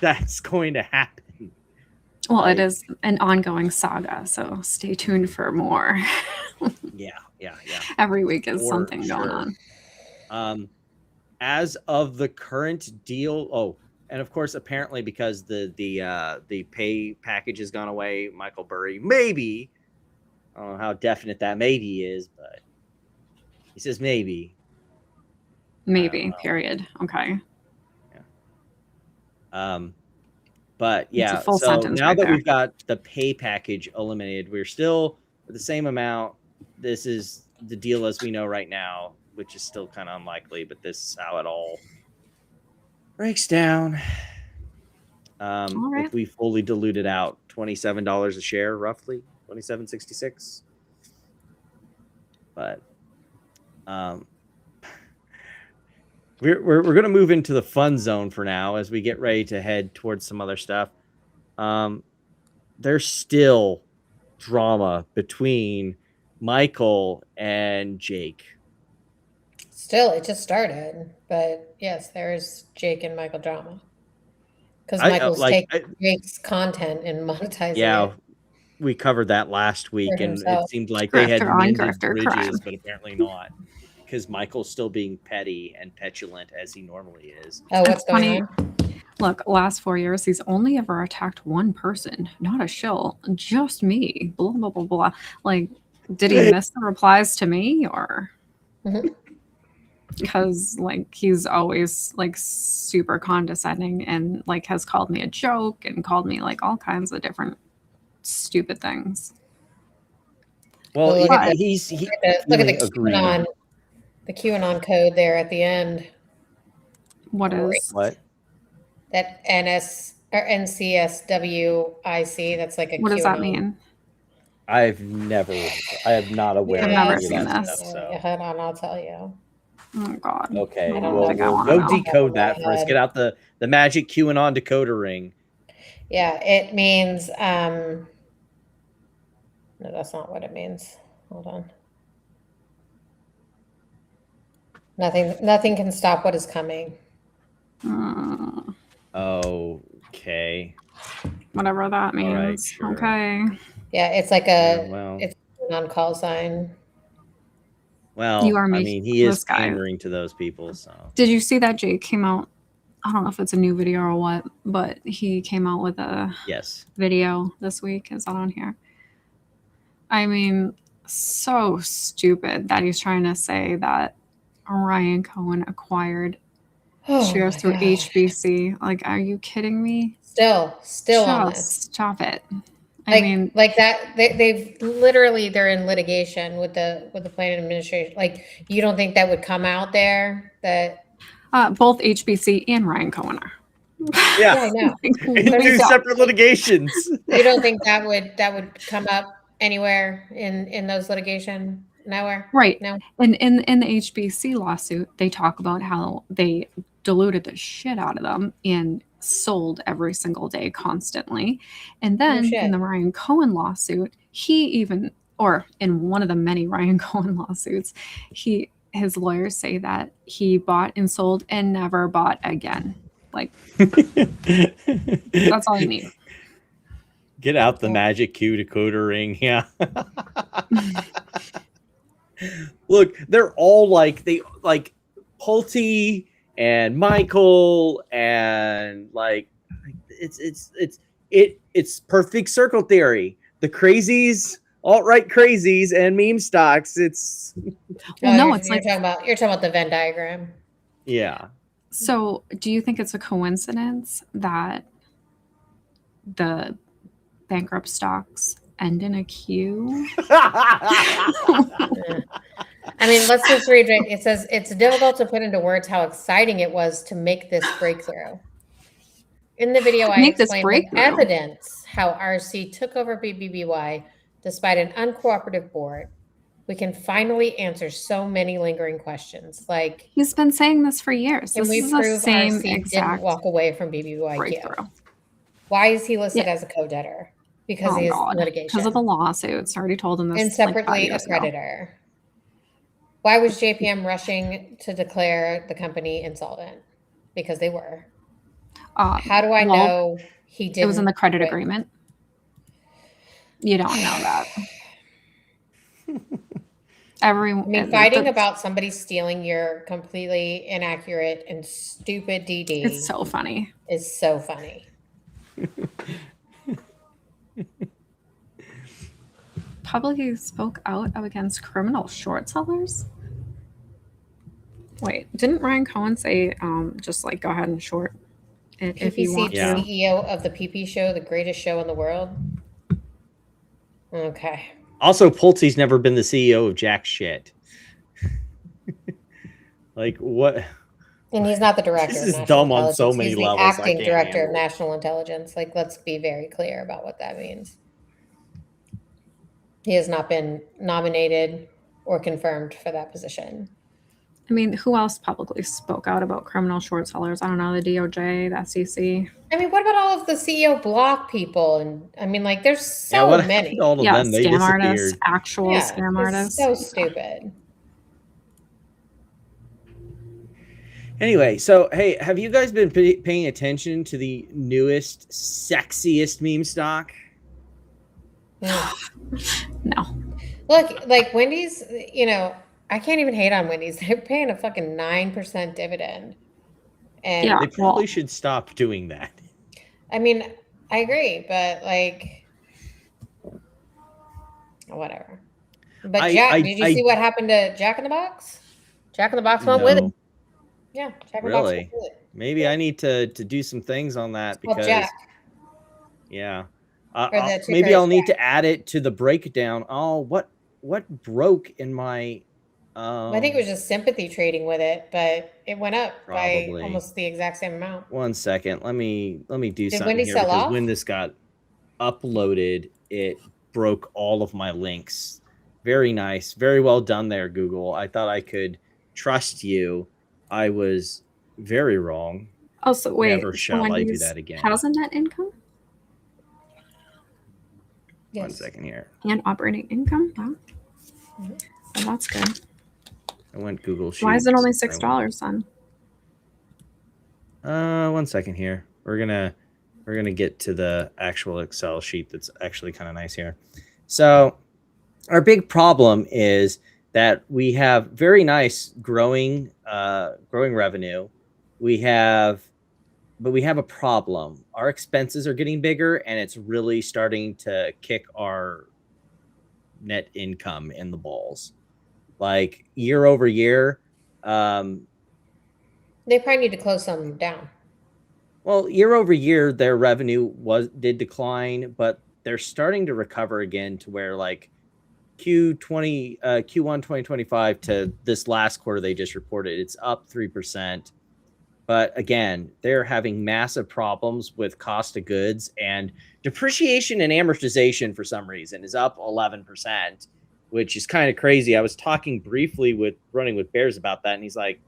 that's going to happen. Well, it is an ongoing saga, so stay tuned for more. Yeah. Every week is something going on. As of the current deal, and of course, apparently because the pay package has gone away, Michael Burry maybe, I don't know how definite that maybe is, but he says maybe. Maybe. Period. Okay. Yeah. But yeah, full so sentence now right that there. we've got the pay package eliminated, we're still with the same amount. This is the deal as we know right now, which is still kind of unlikely, but this is how it all breaks down. right. If we fully diluted out, $27 a share, roughly $27.66. But we're going to move into the fun zone for now as we get ready to head towards some other stuff. There's still drama between Michael and Jake. Still, it just started, but yes, there's Jake and Michael drama because Michael's taking Jake's content and monetizing it. We covered that last week, and himself. it seemed like they had mended bridges, crime. but apparently not, because Michael's still being petty and petulant as he normally is. Oh, what's going on? Look, last 4 years, he's only ever attacked one person, not a shill, just me. Blah, blah, blah, blah. Like, did he miss the replies to me, or? Because like he's always like super condescending and like has called me a joke and called me like all kinds of different stupid things. Well, look at the QAnon code there at the end. What is what? That NCSWIC. That's like a. What does that mean? I have not aware. I've never seen this. Stuff, so. Hold on, I'll tell you. Oh God. Okay, we'll go decode that first. Get out the magic QAnon decoder ring. Yeah, it means. No, that's not what it means. Hold on. Nothing can stop what is coming. Okay. Whatever that means. Right, sure. Okay. Yeah, it's like it's a non-call sign. Well, he is pandering to those people. So, did you see that Jake came out? I don't know if it's a new video or what, but he came out with a video this week. Is that on here? I mean, so stupid that he's trying to say that Ryan Cohen acquired shares through HBC. Like, are you kidding me? Still on this. Stop it. I mean, like that. They're in litigation with the plan administration. Like, you don't think that would come out there? That both HBC and Ryan Cohen are. Yeah, I know. In two separate litigations. You don't think that would come up anywhere in those litigation? Nowhere. Right. No. And in the HBC lawsuit, they talk about how they diluted the shit out of them and sold every single day constantly. And then in the Ryan Cohen lawsuit, in one of the many Ryan Cohen lawsuits, his lawyers say that he bought and sold and never bought again. Like, that's all you need. Get out the magic Q decoder ring. Yeah. Look, they're all like Pulte and Michael and like it's perfect circle theory. The crazies, alt-right crazies, and meme stocks. It's you're talking about the Venn diagram. Yeah. So, do you think it's a coincidence that the bankrupt stocks end in a Q? I mean, let's just read it. It says, it's difficult to put into words how exciting it was to make this breakthrough. In the video, I explained with evidence how RC took over BBBY despite an uncooperative board. We can finally answer so many lingering questions. Like, he's been saying this for years. Can we prove RC didn't walk away from BBBYQ? Why is he listed as a co-debtor? Because he has litigation. Because of the lawsuits. Already told him this. And separately a creditor. Why was JPM rushing to declare the company insolvent? Because they were. How do I know he didn't? It was in the credit agreement. You don't know that. Fighting about somebody stealing your completely inaccurate and stupid DD. It's so funny. Is so funny. Publicly spoke out against criminal short sellers. Wait, didn't Ryan Cohen say just like go ahead and short it if you want to? CEO of the PP show, the greatest show in the world. Okay. Also, Pulte's never been the CEO of jack shit. Like what? And he's not the director. This is dumb on so many levels. He's the acting director of national intelligence. Like, let's be very clear about what that means. He has not been nominated or confirmed for that position. I mean, who else publicly spoke out about criminal short sellers? I don't know, the DOJ, the SEC. I mean, what about all of the CEO block people? And I mean, like, there's so many. All of them, they scam artists, disappeared. actual scam artists. So stupid. Anyway, so hey, have you guys been paying attention to the newest, sexiest meme stock? No. Look, like Wendy's, you know, I can't even hate on Wendy's. They're paying a fucking 9% dividend. And they probably should stop doing that. I mean, I agree, but like, whatever. But Jack, did you see what happened to Jack in the Box? Jack in the Box went with it. Yeah, Jack in the Box went with it. Maybe I need to do some things on that because Jack. Yeah. Maybe I'll need to add it to the breakdown. Oh, what broke in my I think it was just sympathy trading with it, but it went up by almost the exact same amount. 1 second. Let me do something Wendy here sell because off? when this got uploaded, it broke all of my links. Very nice. Very well done there, Google. I thought I could trust you. I was very wrong. Oh, so wait. Never shall I do that again. Has a net income? Yes. 1 second here. And operating income? Wow. Well, that's good. I went Google Sheets. Why is it only $6 then? 1 second here. We're gonna get to the actual Excel sheet that's actually kind of nice here. So our big problem is that we have very nice growing revenue. But we have a problem. Our expenses are getting bigger, and it's really starting to kick our net income in the balls. Like year over year. They probably need to close some down. Well, year over year, their revenue did decline, but they're starting to recover again to where like Q1 2025 to this last quarter they just reported, it's up 3%. But again, they're having massive problems with cost of goods, and depreciation and amortization for some reason is up 11%, which is kind of crazy. I was talking briefly with Running with Bears about that, and he's like,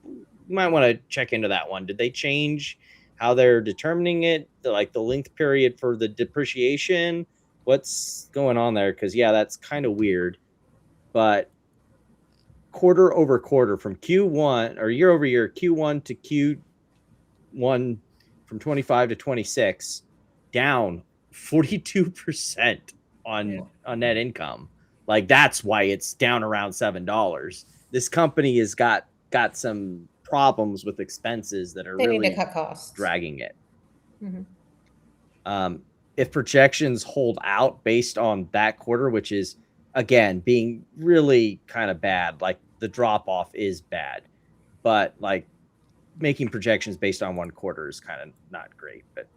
you might want to check into that one. Did they change how they're determining it? Like the length period for the depreciation? What's going on there? Because, yeah, that's kind of weird. But quarter over quarter from Q1 or year over year, Q1 to Q1 from 25 to 26, down 42% on net income. Like, that's why it's down around $7. This company has got some problems with expenses that are really need to cut costs, dragging it. Mm-hmm. If projections hold out based on that quarter, which is again being really kind of bad, like the drop off is bad, but like making projections based on one quarter is kind of not great. But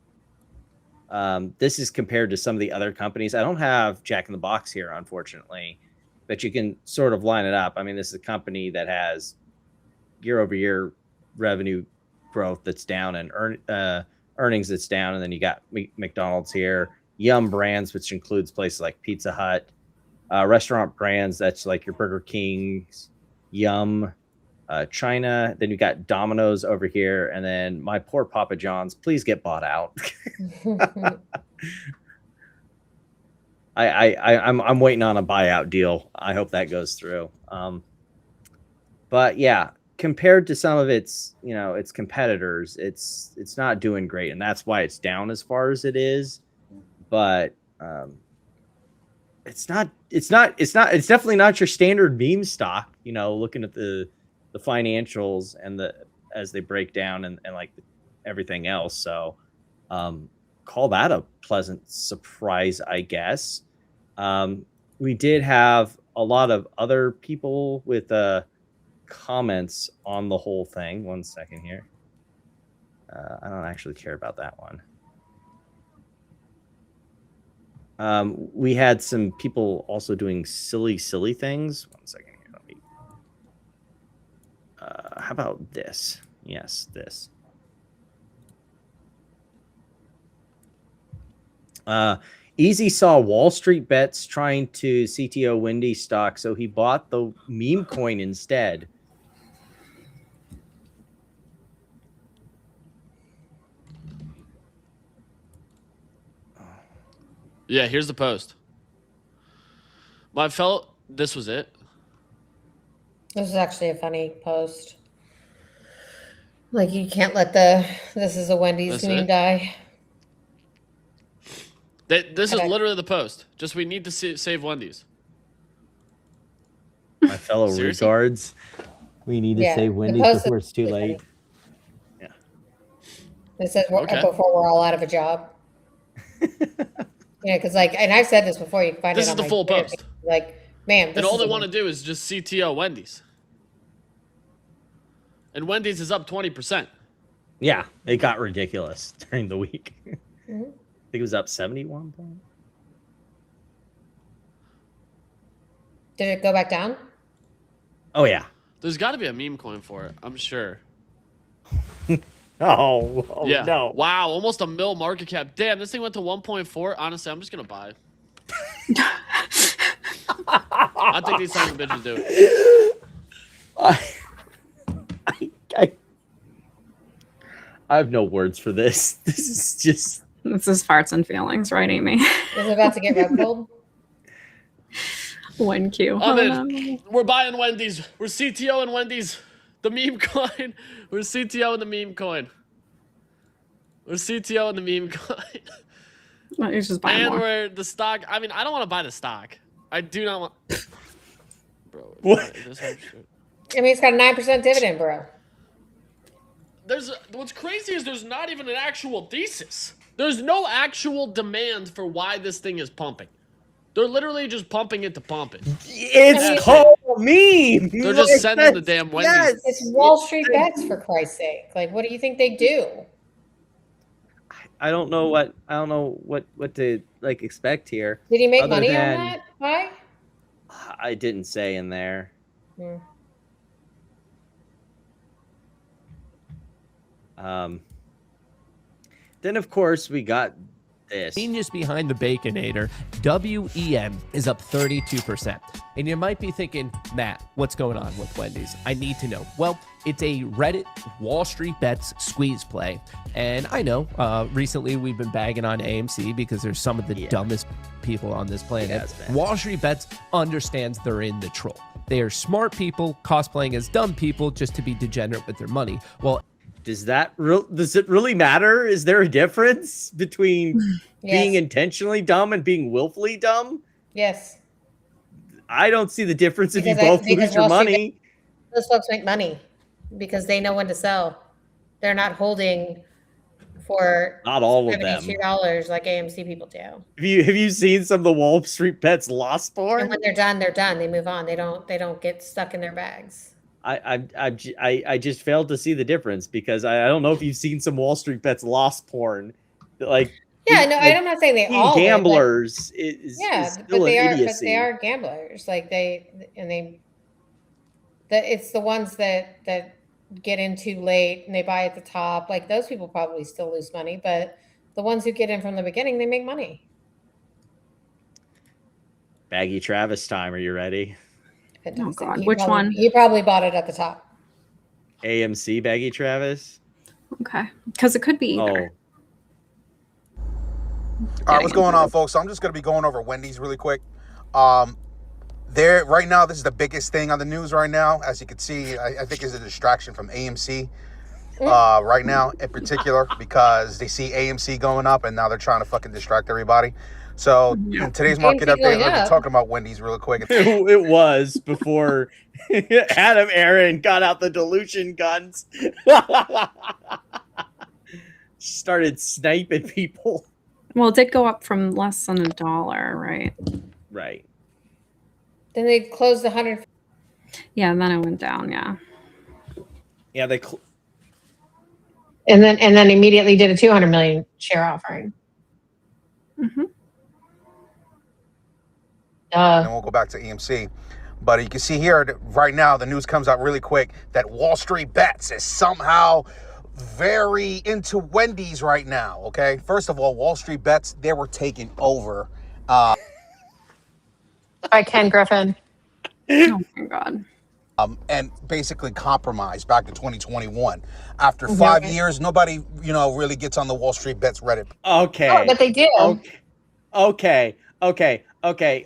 this is compared to some of the other companies. I don't have Jack in the Box here, unfortunately, but you can sort of line it up. I mean, this is a company that has year-over-year revenue growth that's down and earnings that's down, and then you got McDonald's here, Yum Brands, which includes places like Pizza Hut, restaurant brands that's like your Burger Kings, Yum, China. Then you got Domino's over here, and then my poor Papa John's. Please get bought out. I'm waiting on a buyout deal. I hope that goes through. But yeah, compared to some of its its competitors, it's not doing great, and that's why it's down as far as it is. But it's definitely not your standard meme stock. Looking at the financials and as they break down and like everything else. So call that a pleasant surprise, I guess. We did have a lot of other people with comments on the whole thing. One second here. I don't actually care about that one. We had some people also doing silly things. One second here. Let me. How about this? Yes, this. Easy saw Wall Street Bets trying to CTO Wendy stock, so he bought the meme coin instead. Yeah, here's the post. This was it. This is actually a funny post. Like, you can't let this is a Wendy's meme die. This is literally the post. Just we need to save Wendy's. My fellow regards, we need to save Wendy's before it's too late. Yeah. It says before we're all out of a job. Yeah, because and I've said this before. You can find this it. This is the full post. Like, man, and all they want to do is just CTO Wendy's. And Wendy's is up 20%. Yeah, it got ridiculous during the week. I think it was up 71. Did it go back down? Oh yeah. There's got to be a meme coin for it. I'm sure. Oh yeah. No. Wow, almost a mil market cap. Damn, this thing went to 1.4. Honestly, I'm just gonna buy. I think these sons of bitches do it. I have no words for this. This is farts and feelings, right, Amy? Is it about to get red pilled? WenQ. We're buying Wendy's. We're CTO and Wendy's. The meme coin. We're CTO and the meme coin. We're CTO and the meme coin. He's just buying and more. we're the stock. I mean, I don't want to buy the stock. I do not want. Bro, what? I mean, it's got a 9% dividend, bro. What's crazy is there's not even an actual thesis. There's no actual demand for why this thing is pumping. They're literally just pumping it to pump it. It's called meme. They're just sending the damn Wendy's. Yes, it's Wall Street Bets, for Christ's sake. Like, what do you think they do? I don't know what to expect here. Did he make money on that? Why? I didn't say in there. Then of course we got this. Genius behind the Baconator, WEM is up 32%. And you might be thinking, Matt, what's going on with Wendy's? I need to know. Well, it's a Reddit Wall Street Bets squeeze play. And I know recently we've been bagging on AMC because there's some of the dumbest people on this planet. Wall Street Bets understands they're in the troll. They are smart people cosplaying as dumb people just to be degenerate with their money. Well, does it really matter? Is there a difference between being intentionally dumb and being willfully dumb? Yes. I don't see the difference if you both lose your money. Those folks make money because they know when to sell. They're not holding for not all of them $72 like AMC people do. Have you seen some of the Wall Street Bets loss for? And when they're done, they're done. They move on. They don't get stuck in their bags. I just failed to see the difference because I don't know if you've seen some Wall Street Bets loss porn. Like, yeah, no, I'm not saying they all gamblers is but still they an are, idiocy. but they are gamblers. Like it's the ones that get in too late and they buy at the top. Like those people probably still lose money, but the ones who get in from the beginning, they make money. Baggy Travis time. Are you ready? Oh God, which one? You probably bought it at the top. AMC Baggy Travis. Okay, because it could be either. All right, what's going on, folks? So I'm just going to be going over Wendy's really quick. There right now, this is the biggest thing on the news right now. As you can see, I think is a distraction from AMC right now in particular because they see AMC going up and now they're trying to fucking distract everybody. So in today's market update, we're talking about Wendy's real quick. It was before Adam Aaron got out the dilution guns. Started sniping people. Well, it did go up from less than $1, right? Right. Then they closed the 100. Yeah, and then it went down. Yeah. Yeah, they. And then immediately did a 200 million share offering. Mm-hmm. And we'll go back to EMC. But you can see here that right now the news comes out really quick that Wall Street Bets is somehow very into Wendy's right now. Okay, first of all, Wall Street Bets, they were taken over by Ken Griffin. Oh my God. And basically compromised back in 2021. After 5 years, nobody, really gets on the Wall Street Bets Reddit. Okay. Oh, but they do. Okay.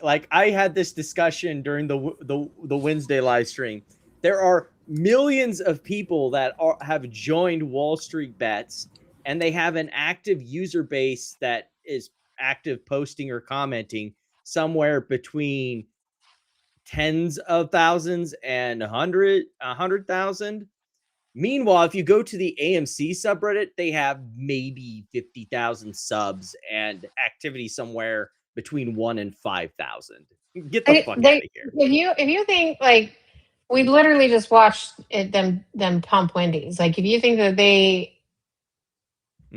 Like I had this discussion during the Wednesday live stream. There are millions of people that have joined Wall Street Bets, and they have an active user base that is active posting or commenting somewhere between tens of thousands and 100,000. Meanwhile, if you go to the AMC subreddit, they have maybe 50,000 subs and activity somewhere between 1 and 5,000. Get the fuck out of here. If you think like we literally just watched them pump Wendy's, like if you think that they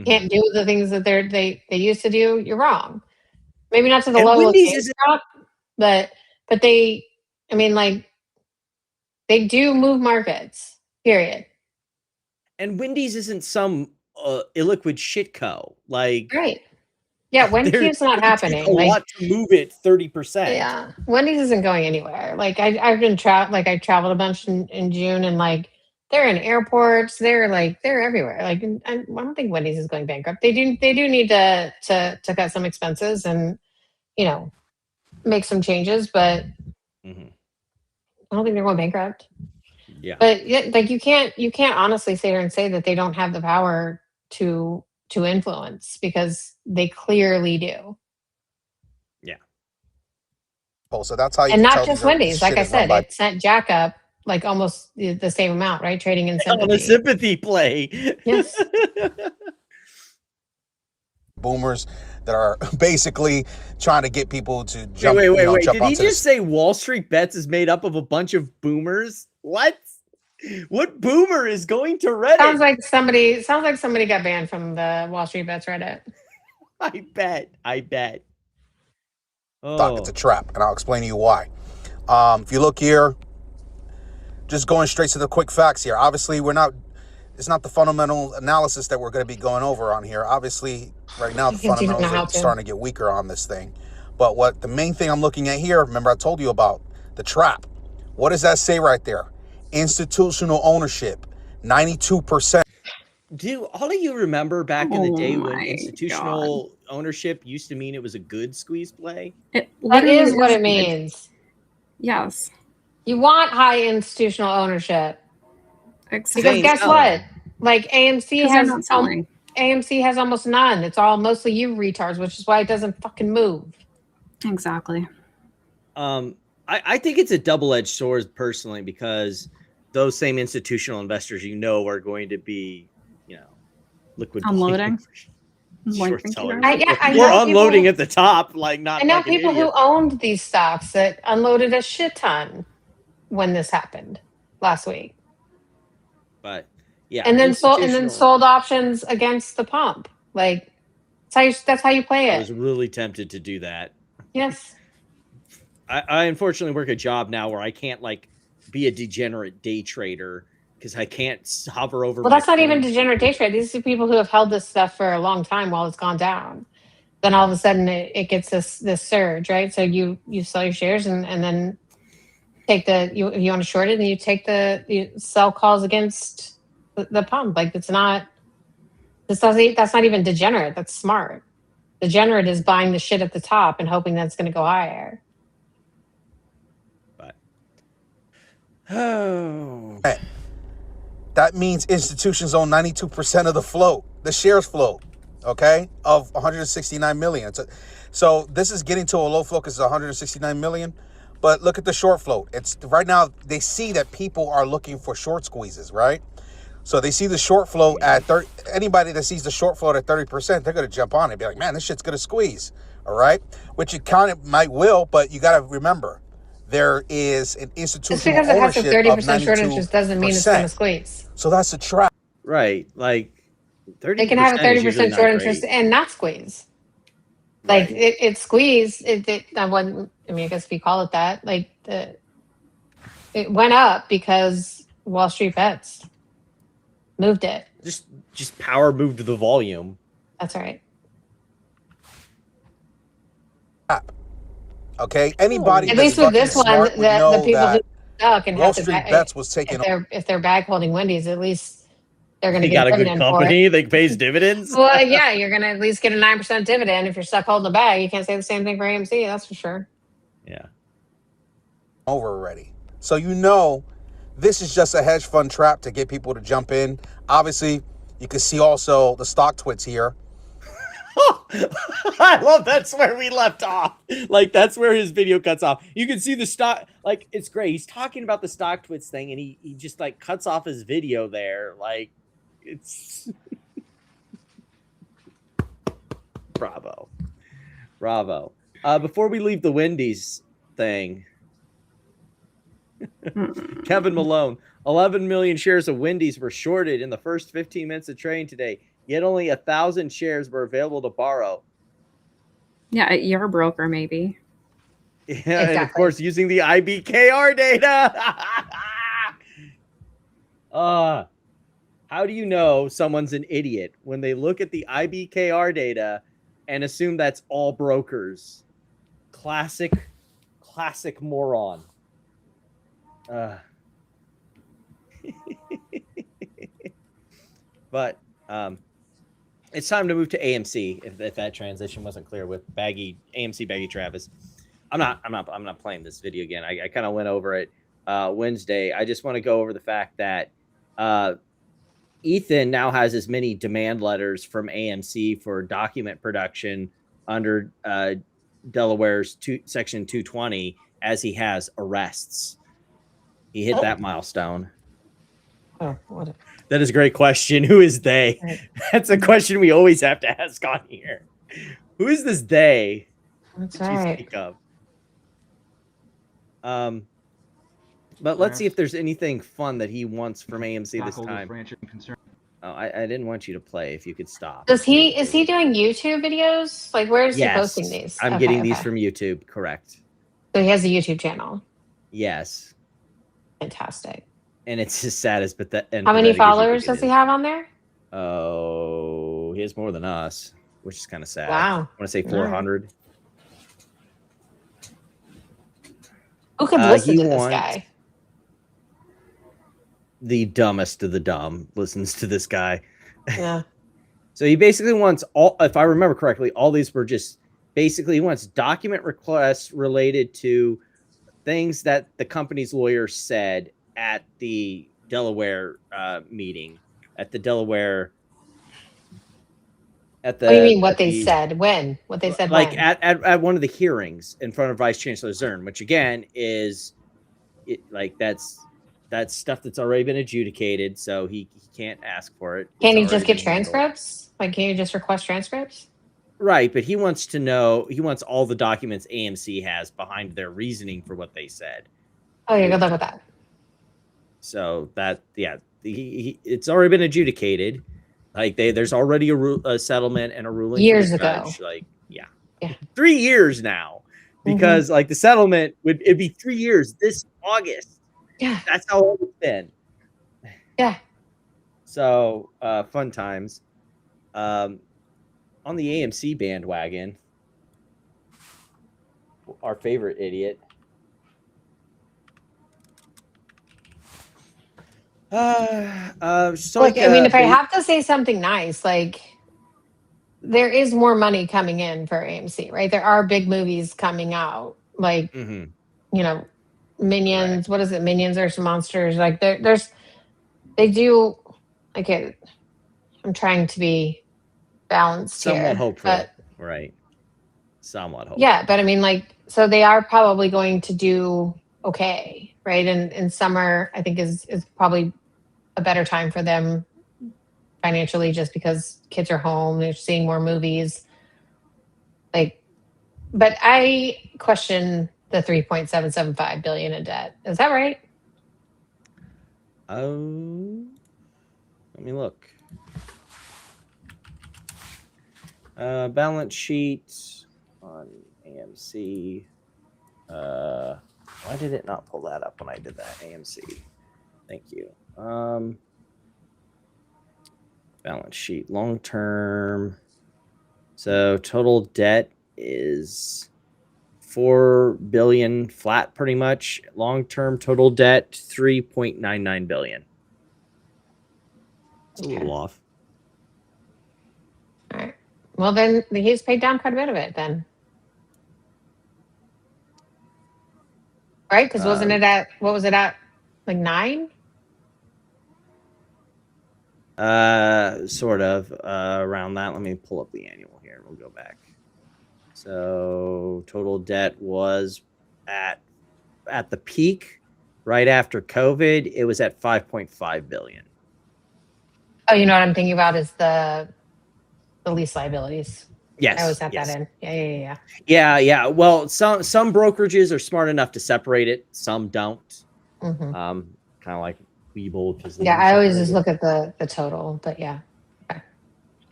can't do the things that they used to do, you're wrong. Maybe not to the level of GameStop, but they, I mean, like they do move markets. Period. And Wendy's isn't some illiquid shitco. Like right. Yeah, Wendy's not happening. A lot to move it 30%. Yeah, Wendy's isn't going anywhere. Like I've been I traveled a bunch in June, and like they're in airports. They're everywhere. Like I don't think Wendy's is going bankrupt. They do need to cut some expenses and make some changes, but I don't think they're going bankrupt. Yeah, but like you can't honestly sit here and say that they don't have the power to influence, because they clearly do. Yeah. So that's how you and can not tell just Wendy's. Like I said, it sent Jack up like almost the same amount, right? Trading in sympathy. On a sympathy play. Yes. Boomers that are basically trying to get people to jump. Wait. Jump Did he just say Wall Street Bets is made up of a bunch of boomers? What boomer is going to Reddit? Sounds like somebody got banned from the Wall Street Bets Reddit. I bet. Oh. It's a trap, and I'll explain to you why. If you look here, just going straight to the quick facts here. Obviously, it's not the fundamental analysis that we're going to be going over on here. Obviously, right now, the fundamentals are starting to get weaker on this thing. But the main thing I'm looking at here, remember I told you about the trap. What does that say right there? Institutional ownership, 92%. Do all of you remember back in the day when institutional ownership used to mean it was a good squeeze play? That is what it means. Yes. You want high institutional ownership. Exactly. Because guess what? Like AMC has almost none. It's all mostly you retards, which is why it doesn't fucking move. Exactly. I think it's a double-edged sword personally, because those same institutional investors are going to be, liquid unloading. We're unloading at the top, like not. I know people who owned these stocks that unloaded a shit ton when this happened. last week. But yeah, and then sold options against the pump. Like that's how you play it. I was really tempted to do that. Yes. I unfortunately work a job now where I can't like be a degenerate day trader because I can't hover over. Well, that's not even degenerate day trade. These are people who have held this stuff for a long time while it's gone down. Then all of a sudden it gets this surge, right? So you sell your shares and then take if you want to short it, and you take you sell calls against the pump. Like that's not even degenerate. That's smart. Degenerate is buying the shit at the top and hoping that's going to go higher. But that means institutions own 92% of the float, the shares float, okay, of 169 million. So this is getting to a low float because it's 169 million. But look at the short float. It's right now they see that people are looking for short squeezes, right? So they see the short float at 30. Anybody that sees the short float at 30%, they're going to jump on it and be like, man, this shit's going to squeeze. All right. Which it kind of might will, but you got to remember there is an institutional ownership. Just because it has a 30% short interest doesn't mean it's going to squeeze. So that's a trap. Right. Like 30%. They can have a 30% short interest and not squeeze. Like right. it squeezed. I guess if you call it that, like it went up because Wall Street Bets moved it. Just power moved the volume. That's right. Okay. Anybody at least with this one, the people who stuck and Wall Street Bets was taking if they're bag holding Wendy's, at least they're going to get a good company that pays dividends. Well, yeah, you're going to at least get a 9% dividend. If you're stuck holding the bag, you can't say the same thing for AMC. That's for sure. Yeah. Over already. So this is just a hedge fund trap to get people to jump in. Obviously, you can see also the stock twits here. I love that's where we left off. Like that's where his video cuts off. You can see the stock, like it's great. He's talking about the stock twits thing and he just like cuts off his video there. Like it's bravo. Before we leave the Wendy's thing, Kevin Malone, 11 million shares of Wendy's were shorted in the first 15 minutes of trading today, yet only 1,000 shares were available to borrow. Yeah, you're a broker, maybe. Yeah, exactly. And of course, using the IBKR data. How do you know someone's an idiot when they look at the IBKR data and assume that's all brokers? Classic moron. But it's time to move to AMC. If that transition wasn't clear with AMC Baggy Travis, I'm not playing this video again. I kind of went over it Wednesday. I just want to go over the fact that Ethan now has as many demand letters from AMC for document production under Delaware's Section 220 as he has arrests. He hit that milestone. Oh, what? That is a great question. Who is they? That's a question we always have to ask on here. Who is this they? That's right. Speak of? But let's see if there's anything fun that he wants from AMC this time. Oh, I didn't want you to play. If you could stop. Is he doing YouTube videos? Like, where is he posting these? I'm getting these from YouTube. Correct. So he has a YouTube channel. Yes. Fantastic. And it's as sad as how many followers does he have on there? Oh, he has more than us, which is kind of sad. Wow. I want to say 400. Who could listen to this guy? The dumbest of the dumb listens to this guy. Yeah. So he basically wants if I remember correctly, all these were just basically he wants document requests related to things that the company's lawyer said at the Delaware meeting, at the Delaware. What do you mean what they said? When? What they said? Like when? at one of the hearings in front of Vice Chancellor Zern, which again is that's stuff that's already been adjudicated, so he can't ask for it. Can't he just get transcripts? Like, can you just request transcripts? Right, but he wants to know. He wants all the documents AMC has behind their reasoning for what they said. Oh, yeah, good luck with that. So that, yeah, it's already been adjudicated. Like there's already a settlement and a ruling years from the ago. judge. Like, yeah, 3 years now, because like the settlement it'd be 3 years this August. Yeah, that's how long it's been. Yeah. So fun times. On the AMC bandwagon, our favorite idiot. Look, I mean, if I have to say something nice, like there is more money coming in for AMC, right? There are big movies coming out, like you know, Minions. What is it? Minions versus Monsters. Like they do. Okay, I'm trying to be balanced somewhat here, hopeful, but right? Somewhat hopeful. yeah, but I mean, like, so they are probably going to do okay, right? And summer, I think, is probably a better time for them financially, just because kids are home, they're seeing more movies. Like, but I question the 3.775 billion in debt. Is that right? Oh, let me look. Balance sheet on AMC. Why did it not pull that up when I did that? AMC. Thank you. Balance sheet long term. So total debt is 4 billion flat, pretty much. Long term total debt 3.99 billion. It's a little off. All right. Well, then he's paid down quite a bit of it then. Right? Because wasn't it at, what was it at? Like 9? Sort of around that. Let me pull up the annual here. We'll go back. So total debt was at the peak right after COVID. It was at 5.5 billion. Oh, you know what I'm thinking about is the lease liabilities. Yes. I always have yes. that in. Yeah. Yeah. Well, some brokerages are smart enough to separate it. Some don't. Mhm. Kind of like Webull. Yeah, I always just look at the total, but yeah. Okay.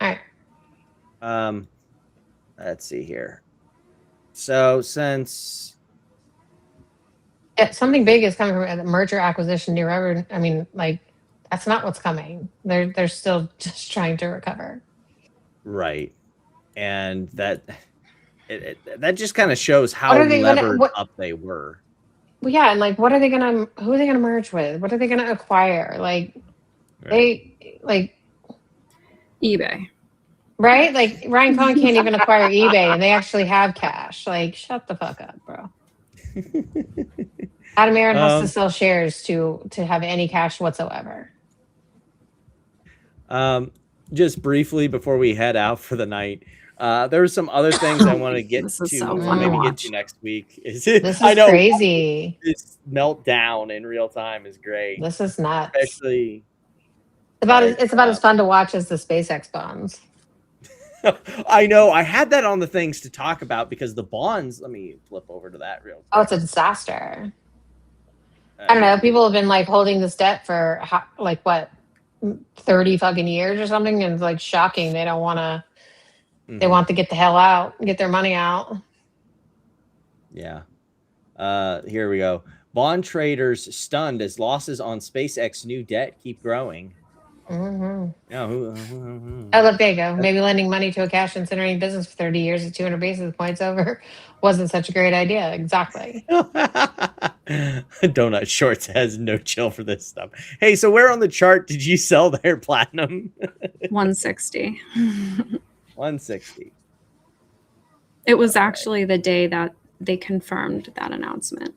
All right. Let's see here. So since something big is coming from a merger acquisition new revenue. I mean, like that's not what's coming. They're still just trying to recover. Right, and that just kind of shows how levered up they were. Well, yeah, and like, who are they gonna merge with? What are they gonna acquire? Like, eBay. Right? Like Ryan Cohen can't even acquire eBay, and they actually have cash. Like, shut the fuck up, bro. Adam Aaron has to sell shares to have any cash whatsoever. Just briefly before we head out for the night, there were some other things I want to get to, maybe get to next week. This is crazy. This meltdown in real time is great. This is nuts. Especially, it's about as fun to watch as the SpaceX bonds. I know. I had that on the things to talk about because the bonds. Let me flip over to that real quick. Oh, it's a disaster. I don't know. People have been like holding this debt for like what, 30 fucking years or something, and it's like shocking. They don't want to. They want to get the hell out and get their money out. Yeah. Here we go. Bond traders stunned as losses on SpaceX new debt keep growing. Mm-hmm. Yeah. Oh, look, there you go. Maybe lending money to a cash-generating business for 30 years at 200 basis points over wasn't such a great idea. Exactly. Donut Shorts has no chill for this stuff. Hey, so where on the chart did you sell their platinum? 160. 160. It was actually the day that they confirmed that announcement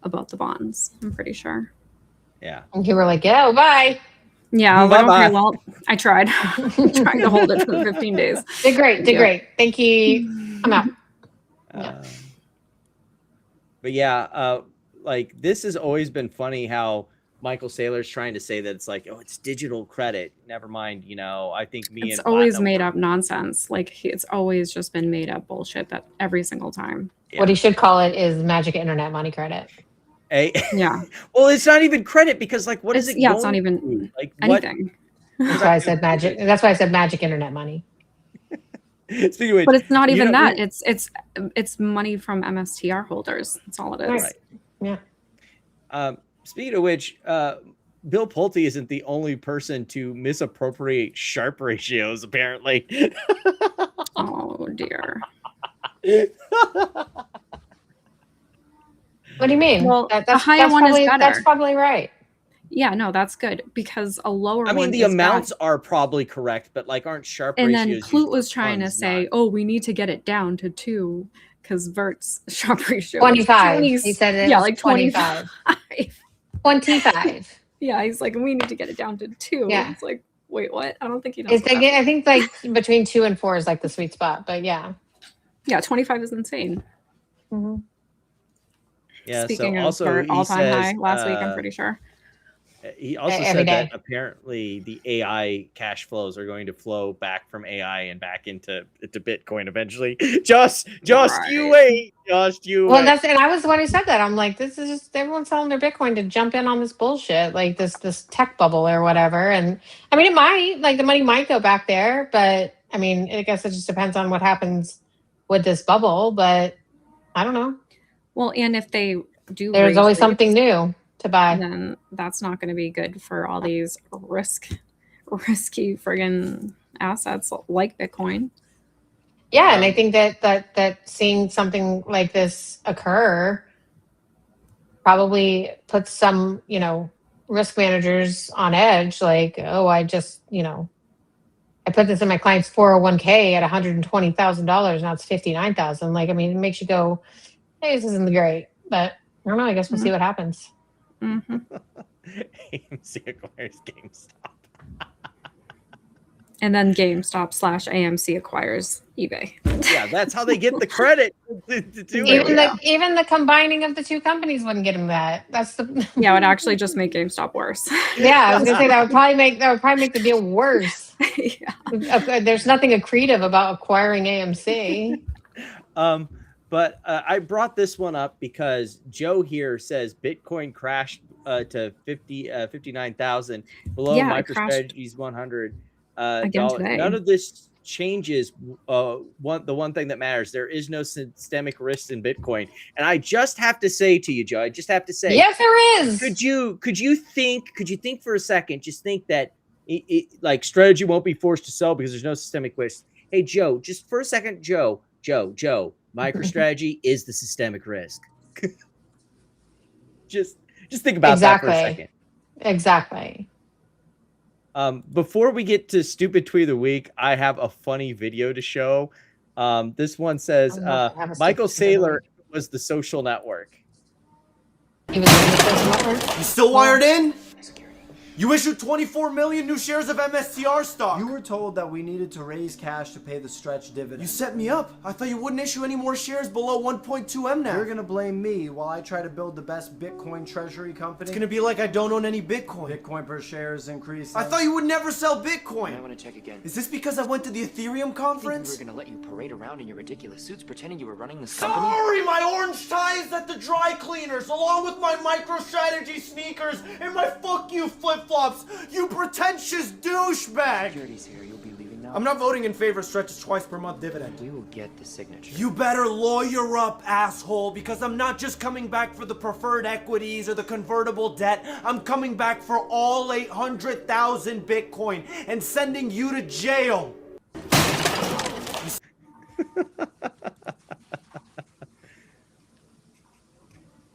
about the bonds. I'm pretty sure. Yeah. And you were like, yeah, bye. Yeah, I was like, okay, well, I tried. Trying to hold it for 15 days. Did great. Thank you. I'm out. But yeah, like this has always been funny how Michael Saylor's trying to say that it's like, oh, it's digital credit. Never mind, I think it's always made up nonsense. Like it's always just been made up bullshit that every single time. Yeah. What he should call it is magic internet money credit. Yeah. Well, it's not even credit because like what is it? Yeah, it's not going even to? Like anything. That's why I said magic. That's why I said magic internet money. Speaking of which, But it's not you even know, that. It's money from MSTR holders. That's all it is. Right. Yeah. Speaking of which, Bill Pulte isn't the only person to misappropriate Sharpe ratios, apparently. Oh dear. What do you mean? Well, That's a higher one probably, is better. That's probably right. Yeah, no, that's good because a lower I mean, one the is amounts bad. are probably correct, but like aren't Sharpe And then ratios? Clute was trying to say, "Oh, we need to get it down to 2 because Vert's Sharpe ratio 25. is He said it yeah, was like 25. 25. Yeah, he's like, we need to get it down to 2. Yeah. It's like, wait, what? I don't think he knows. It's like, I think like between 2 and 4 is like the sweet spot, but yeah. Yeah, 25 is insane. Mm-hmm. Yeah. Speaking so of also Vert, he all-time says, high last week, I'm pretty sure. He also Every said day. that apparently the AI cash flows are going to flow back from AI and back into Bitcoin eventually. Just you wait. Just you Well, wait. and I was the one who said that. I'm like, this is just everyone's selling their Bitcoin to jump in on this bullshit, like this tech bubble or whatever. And I mean, it might, like the money might go back there, but I mean, I guess it just depends on what happens with this bubble. But I don't know. Well, and if they do, There's always raise something rates, new to buy. then that's not going to be good for all these risky friggin' assets like Bitcoin. Yeah, and I think that seeing something like this occur probably puts some, risk managers on edge. Like, oh, I just, I put this in my client's 401k at $120,000. Now it's $59,000. Like, I mean, it makes you go, hey, this isn't great. But I don't know. I guess we'll see what happens. Mm-hmm. AMC acquires GameStop. And then GameStop/AMC acquires eBay. Yeah, that's how they get the credit to do it. Even the combining of the two companies wouldn't get them that. That's the Yeah, it would actually just make GameStop worse. Yeah, I was gonna say that would probably make the deal worse. Yeah. There's nothing accretive about acquiring AMC. But I brought this one up because Joe here says Bitcoin crashed to 59,000 below MicroStrategy's 100. None of this changes the one thing that matters. There is no systemic risk in Bitcoin. And I just have to say to you, Joe, yes, there is. Could you think for a second, just think that like strategy won't be forced to sell because there's no systemic risk. Hey, Joe, just for a second, Joe, MicroStrategy is the systemic risk. just think about that for a second. Exactly. Before we get to stupid tweet of the week, I have a funny video to show. This one says Michael Saylor was the social network. He was in the social network? You still wired in? You issued 24 million new shares of MSTR stock. You were told that we needed to raise cash to pay the stretch dividend. You set me up. I thought you wouldn't issue any more shares below 1.2 M now. You're gonna blame me while I try to build the best Bitcoin treasury company. It's gonna be like I don't own any Bitcoin. Bitcoin per share is increasing. I thought you would never sell Bitcoin. I want to check again. Is this because I went to the Ethereum conference? We were gonna let you parade around in your ridiculous suits pretending you were running this company? Sorry, my orange tie is at the dry cleaners, along with my MicroStrategy sneakers and my fuck you flip-flops. You pretentious douchebag! Security's here. You'll be leaving now. I'm not voting in favor of Stretch's twice per month dividend. We will get the signature. You better lawyer up, asshole, because I'm not just coming back for the preferred equities or the convertible debt. I'm coming back for all 800,000 Bitcoin and sending you to jail.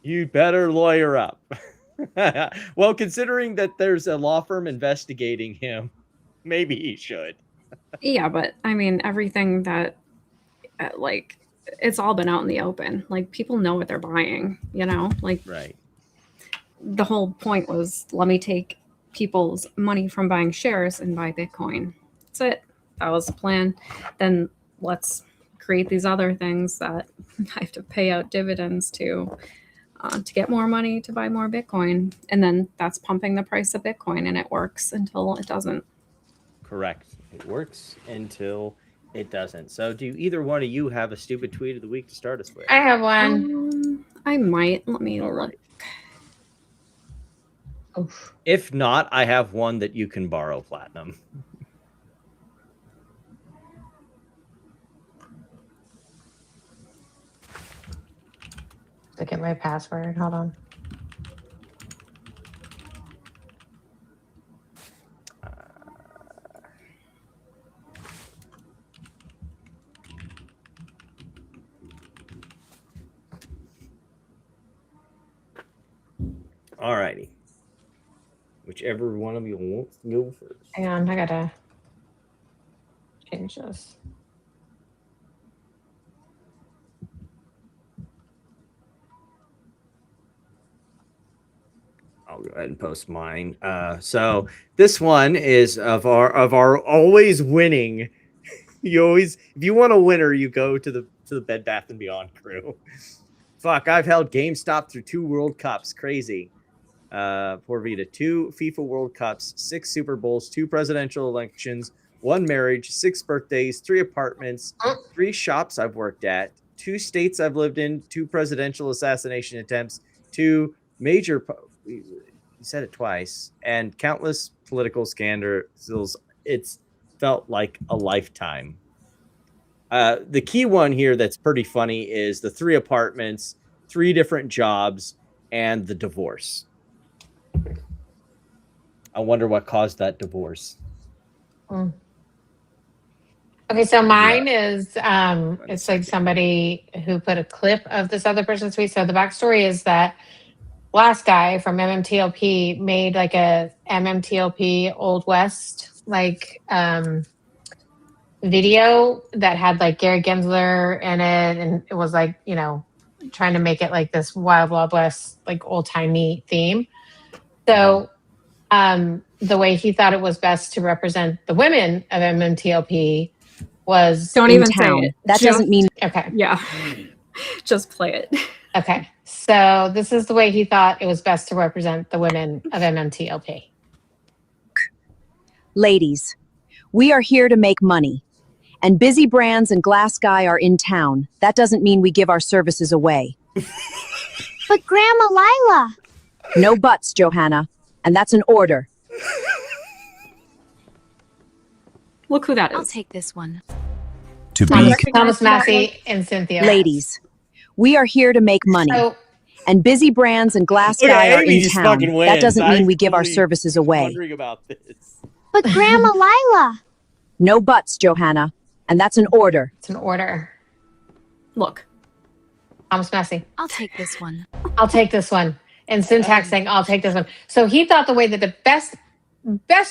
You better lawyer up. Well, considering that there's a law firm investigating him, maybe he should. Yeah, but I mean, everything that, like, it's all been out in the open. Like, people know what they're buying, Like, right. The whole point was, let me take people's money from buying shares and buy Bitcoin. That's it. That was the plan. Then let's create these other things that I have to pay out dividends to get more money to buy more Bitcoin. And then that's pumping the price of Bitcoin, and it works until it doesn't. Correct. It works until it doesn't. So do either one of you have a stupid tweet of the week to start us with? I have one. I might. Let me look. Oof. If not, I have one that you can borrow, Platinum. Look at my password. Hold on. Alrighty. Whichever one of you wants to go first. Hang on, I gotta change this. I'll go ahead and post mine. So this one is of our always winning. You always, if you want a winner, you go to the Bed Bath and Beyond crew. Fuck, I've held GameStop through 2 World Cups. Crazy. Poor Vita, 2 FIFA World Cups, 6 Super Bowls, 2 presidential elections, 1 marriage, 6 birthdays, 3 apartments, 3 shops I've worked at, 2 states I've lived in, 2 presidential assassination attempts, 2 major. You said it twice, and countless political scandals. It's felt like a lifetime. The key one here that's pretty funny is the 3 apartments, 3 different jobs, and the divorce. I wonder what caused that divorce. Okay, so mine is it's like somebody who put a clip of this other person's tweet. So the backstory is that last guy from MMTLP made like a MMTLP Old West like video that had like Gary Gensler in it, and it was like, you know, trying to make it like this Wild Wild West like old timey theme. So the way he thought it was best to represent the women of MMTLP was Don't even say town. it. That doesn't mean okay. Yeah. Just play it. Okay. So this is the way he thought it was best to represent the women of MMTLP. Ladies, we are here to make money. And Busy Brands and Glass Guy are in town. That doesn't mean we give our services away. But Grandma Lila. No buts, Johanna. And that's an order. Look who that is. I'll take this one. To Thomas Massey and Cynthia. Ladies, we are here to make money. And Busy Brands and Glass Guy are in town. That doesn't mean we give our services away. Wondering about this. But Grandma Lila. No buts, Johanna. And that's an order. It's an order. Look. Thomas Massey. I'll take this one. I'll take this one. And Syntax saying, I'll take this one. So he thought the way that the best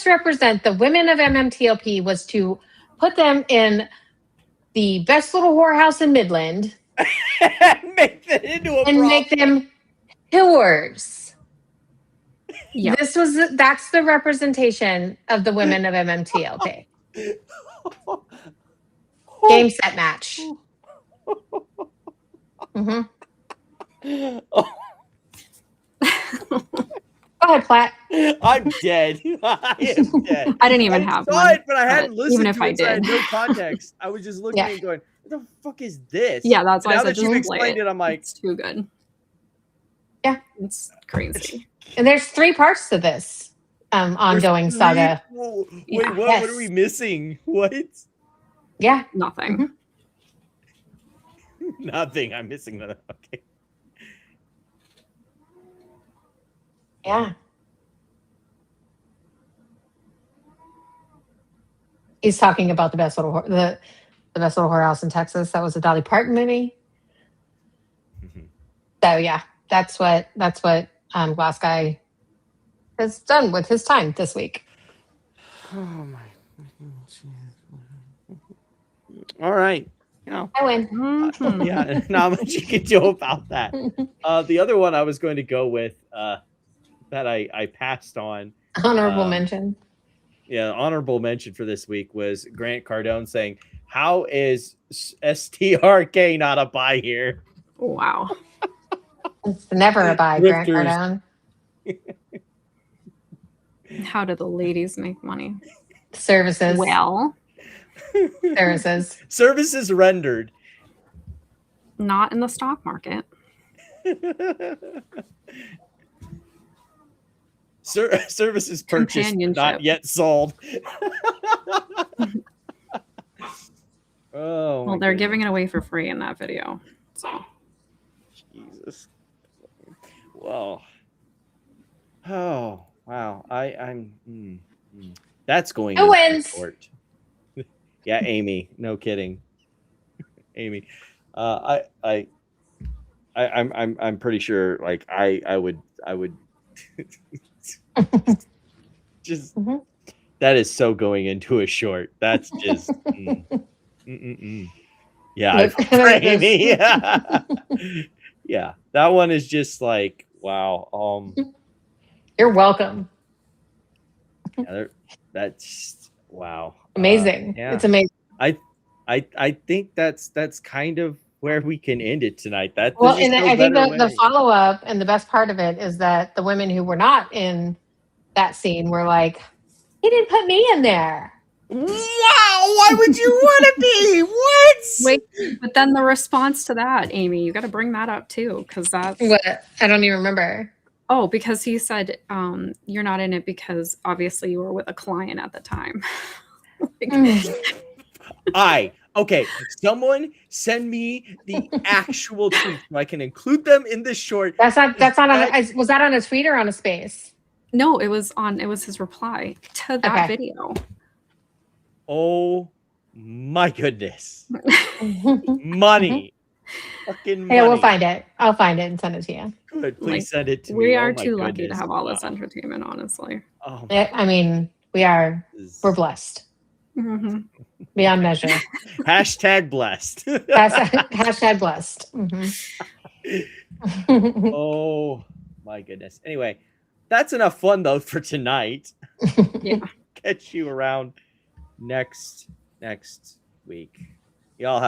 represent the women of MMTLP was to put them in the best little whorehouse in Midland Make that into a and make them whores. Yeah. That's the representation of the women of MMTLP. Game set match. Go ahead, Platt. I'm dead. I am dead. I didn't even have saw one, it, but I hadn't listened even if to I it, so I had did. no context. I was just looking at it going, what the fuck is this? Yeah, that's why now I said that you've just play explained it. it, I'm like, It's too good. Yeah. It's crazy. And there's 3 parts to this ongoing saga. Wait, Yeah. what? Yes. What are we missing? What? Yeah. Nothing. Nothing. I'm missing that. Okay. Yeah. He's talking about the best little the best little whorehouse in Texas. That was a Dolly Parton movie. So yeah, that's what Glass Guy has done with his time this week. Oh my. All right. You know, I win. yeah, not much you can do about that. The other one I was going to go with that I passed on. Honorable mention. Yeah, honorable mention for this week was Grant Cardone saying, "How is STRK not a buy here?" Wow. It's never a buy, Grant Grifters. Cardone. How do the ladies make money? Services. Well, Services rendered. not in the stock market. Services purchased, not yet sold. Oh, well, they're giving it away for free in that video. So, Jesus. Well. Oh wow. That's going. Who wins? Short. Yeah, Amy. No kidding. Amy. I'm pretty sure. Like I would. Just. That is so going into a short. That's just. Yeah, Amy. Yeah, that one is just like wow. You're welcome. Yeah, that's wow. Amazing. Yeah. It's amazing. I think that's kind of where we can end it tonight. Well, and I think the follow up and the best part of it is that the women who were not in that scene were like, he didn't put me in there. Wow, why would you want to be? What? Wait, but then the response to that, Amy, you got to bring that up too, because that's what I don't even remember. Oh, because he said you're not in it because obviously you were with a client at the time. Okay, someone send me the actual tweet so I can include them in this short. That's not on. Was that on a tweet or on a space? No, it was his reply to that video. Oh my goodness. Money. Fucking money. Yeah, we'll find it. I'll find it and send it to you. Good. Please send it to me. We are too lucky to have all this entertainment, honestly. Oh, I mean, we're blessed. Mm-hmm. Beyond measure. Hashtag blessed. Hashtag blessed. Mm-hmm. Oh my goodness. Anyway, that's enough fun though for tonight. Yeah. Catch you around next week. Y'all have